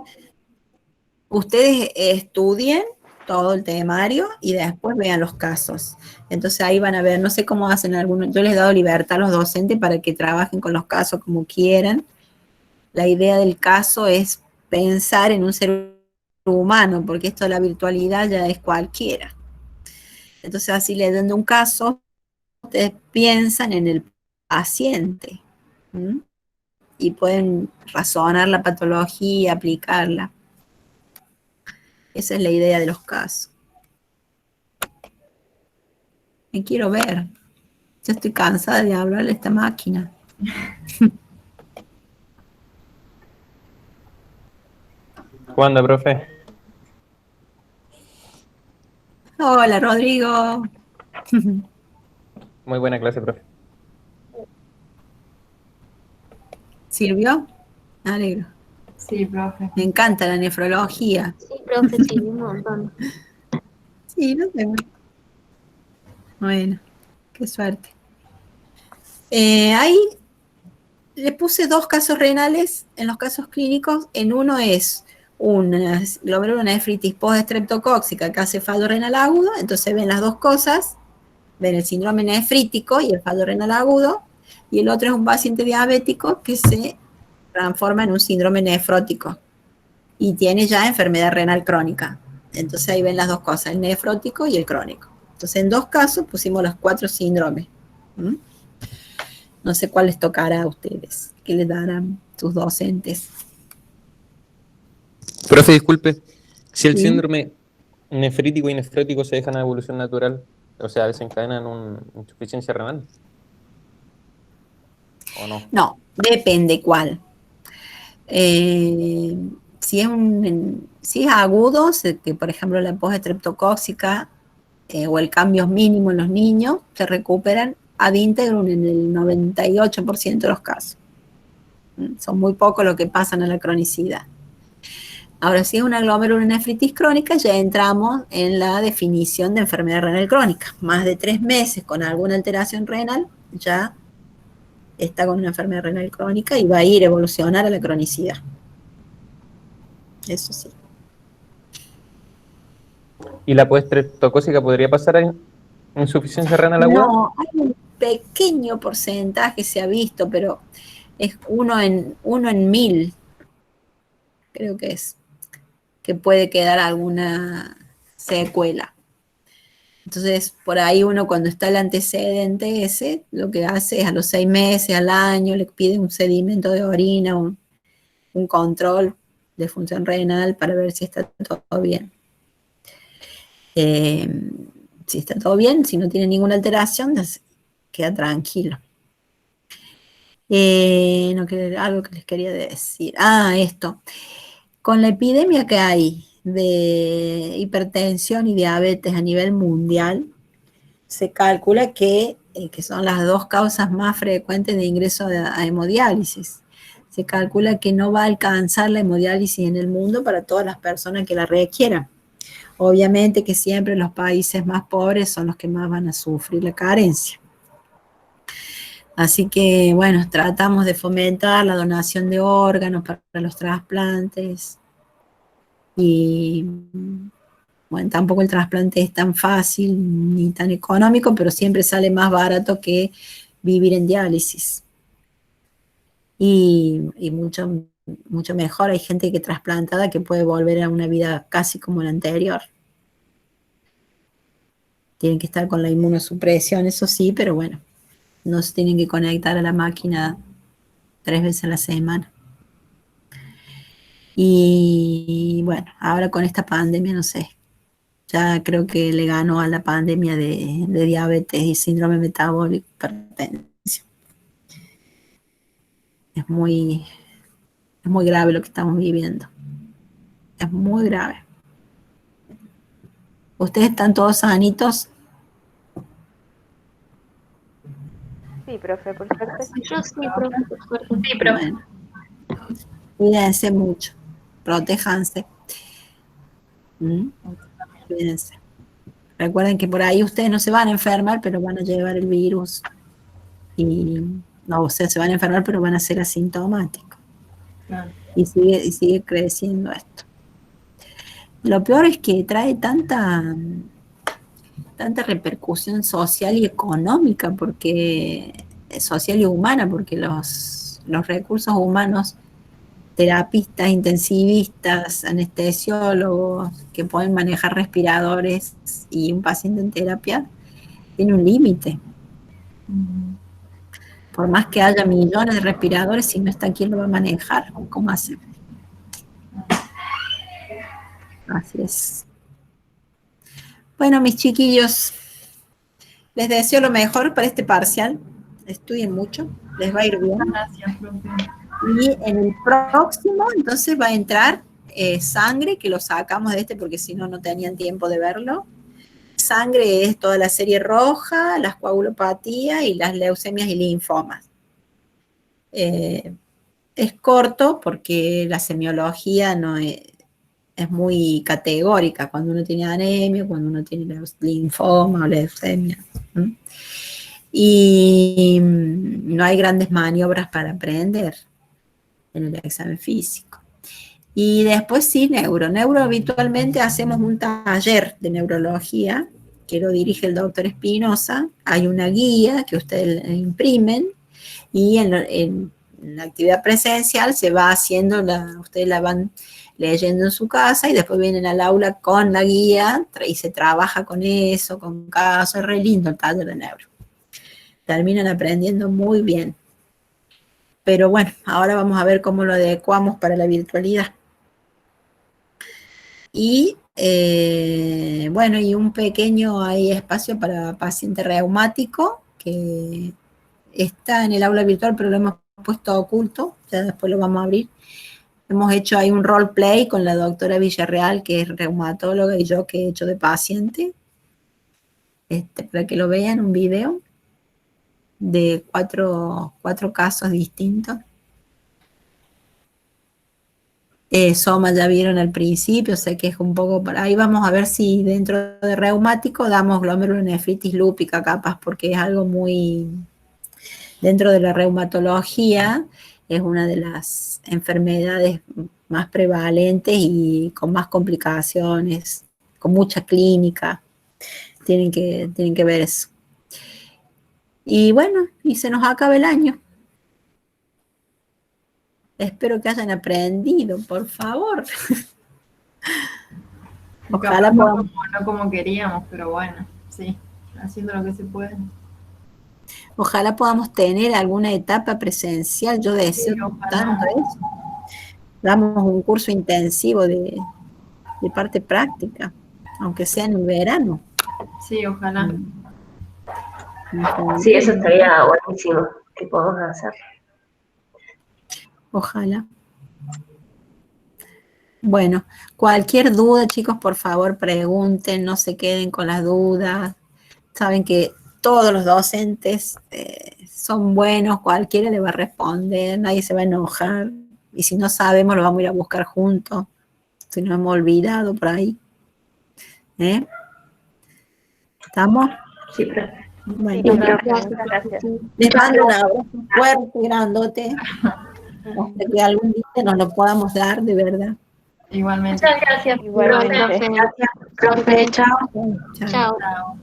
Ustedes estudien todo el temario y después vean los casos. Entonces ahí van a ver, no sé cómo hacen algunos, yo les he dado libertad a los docentes para que trabajen con los casos como quieran. La idea del caso es pensar en un ser humano, porque esto de la virtualidad ya es cualquiera. Entonces así leyendo un caso, ustedes piensan en el paciente, ¿m? Y pueden razonar la patología, aplicarla. Esa es la idea de los casos. Me quiero ver. Yo estoy cansada de hablarle a esta máquina. ¿Cómo anda, profe? Hola, Rodrigo. Muy buena clase, profe. ¿Sirvió? Me alegro. Sí, profe. Me encanta la nefrología. Sí, profe, sí, un montón. Sí, no sé. Bueno, qué suerte. Ahí le puse 2 casos renales en los casos clínicos. En uno es una glomerulonefritis post-estreptocóxica que hace fallo renal agudo. Entonces ven las dos cosas. Ven el síndrome nefrítico y el fallo renal agudo. Y el otro es un paciente diabético que se transforma en un síndrome nefrótico y tiene ya enfermedad renal crónica. Entonces ahí ven las dos cosas, el nefrótico y el crónico. Entonces en 2 casos pusimos los 4 síndromes. ¿Mm? No sé cuál les tocará a ustedes, qué les darán sus docentes. Profe, disculpe, si el Sí. síndrome nefrítico y nefrótico se dejan a evolución natural, o sea, desencadenan una insuficiencia renal, ¿o no? No, depende cuál. Si es agudo, que por ejemplo la post-estreptocóxica o el cambio mínimo en los niños, se recuperan ad integrum en el 98% de los casos. Son muy pocos los que pasan a la cronicidad. Ahora, si es una glomerulonefritis crónica, ya entramos en la definición de enfermedad renal crónica. Más de 3 meses con alguna alteración renal, ya está con una enfermedad renal crónica y va a ir a evolucionar a la cronicidad. Eso sí. ¿Y la post-estreptocóxica podría pasar a insuficiencia renal aguda? No, hay un pequeño porcentaje, se ha visto, pero es uno en 1000, creo que es, que puede quedar alguna secuela. Entonces, por ahí uno cuando está el antecedente ese, lo que hace es a los 6 meses, al año, le pide un sedimento de orina, un control de función renal para ver si está todo bien. Si está todo bien, si no tiene ninguna alteración, queda tranquilo. Algo que les quería decir. Esto. Con la epidemia que hay de hipertensión y diabetes a nivel mundial, se calcula que son las 2 causas más frecuentes de ingreso a hemodiálisis. Se calcula que no va a alcanzar la hemodiálisis en el mundo para todas las personas que la requieran. Obviamente que siempre los países más pobres son los que más van a sufrir la carencia. Así que, bueno, tratamos de fomentar la donación de órganos para los trasplantes. Y, bueno, tampoco el trasplante es tan fácil ni tan económico, pero siempre sale más barato que vivir en diálisis. Y mucho, mucho mejor. Hay gente que trasplantada que puede volver a una vida casi como la anterior. Tienen que estar con la inmunosupresión, eso sí, pero bueno, no se tienen que conectar a la máquina 3 veces a la semana. Y bueno, ahora con esta pandemia, no sé, ya creo que le ganó a la pandemia de diabetes y síndrome metabólico, hipertensión. Es muy grave lo que estamos viviendo. Es muy grave. ¿Ustedes están todos sanitos? Sí, profe, por suerte. Yo sí, profe, por suerte. Sí, profe. Bueno, cuídense mucho, protéjanse. Cuídense. Recuerden que por ahí ustedes no se van a enfermar, pero van a llevar el virus. Y No, o sea, se van a enfermar, pero van a ser asintomáticos. Claro. Y sigue creciendo esto. Lo peor es que trae tanta repercusión social y económica, porque social y humana, porque los recursos humanos, terapistas, intensivistas, anestesiólogos, que pueden manejar respiradores y un paciente en terapia, tiene un límite. Por más que haya millones de respiradores, si no está, ¿quién lo va a manejar? ¿Cómo hace? Así es. Bueno, mis chiquillos, les deseo lo mejor para este parcial. Estudien mucho, les va a ir bien. Gracias, profe. Y en el próximo, entonces, va a entrar sangre, que lo sacamos de este porque si no, no tenían tiempo de verlo. Sangre es toda la serie roja, las coagulopatías y las leucemias y linfomas. Es corto porque la semiología no es muy categórica, cuando uno tiene anemia, cuando uno tiene linfoma o leucemia. Y no hay grandes maniobras para aprender en el examen físico. Y después sí, neuro habitualmente hacemos un taller de neurología que lo dirige el doctor Espinosa. Hay una guía que ustedes imprimen y en la actividad presencial se va haciendo, ustedes la van leyendo en su casa y después vienen al aula con la guía y se trabaja con eso, con casos. Es re lindo el taller de neuro. Terminan aprendiendo muy bien. Pero bueno, ahora vamos a ver cómo lo adecuamos para la virtualidad. Y bueno, y un pequeño ahí espacio para paciente reumático que está en el aula virtual, pero lo hemos puesto oculto, ya después lo vamos a abrir. Hemos hecho ahí un roleplay con la doctora Villarreal, que es reumatóloga, y yo que he hecho de paciente, para que lo vean, un video de cuatro casos distintos. Soma ya vieron al principio, o sea que es un poco por ahí. Vamos a ver si dentro de reumático damos glomerulonefritis lúpica capaz, porque es algo muy, dentro de la reumatología, es una de las enfermedades más prevalentes y con más complicaciones, con mucha clínica. Tienen que ver eso. Y bueno, y se nos acaba el año. Espero que hayan aprendido, por favor. Ojalá podamos. No como queríamos, pero bueno, sí, haciendo lo que se puede. Ojalá podamos tener alguna etapa presencial. Yo deseo tanto eso. Damos un curso intensivo de parte práctica, aunque sea en el verano. Sí, ojalá. Sí, eso estaría buenísimo que podamos hacer. Ojalá. Bueno, cualquier duda, chicos, por favor pregunten, no se queden con las dudas. Saben que todos los docentes son buenos, cualquiera le va a responder, nadie se va a enojar. Y si no sabemos, lo vamos a ir a buscar juntos. Si nos hemos olvidado por ahí. ¿Estamos? Sí, profe. Bueno, Sí, muchas gracias. les mando un abrazo fuerte, grandote. Hasta que algún día nos lo podamos dar, de verdad. Igualmente. Muchas gracias. Igualmente. Profe, chao. Chao. Chao. Chao.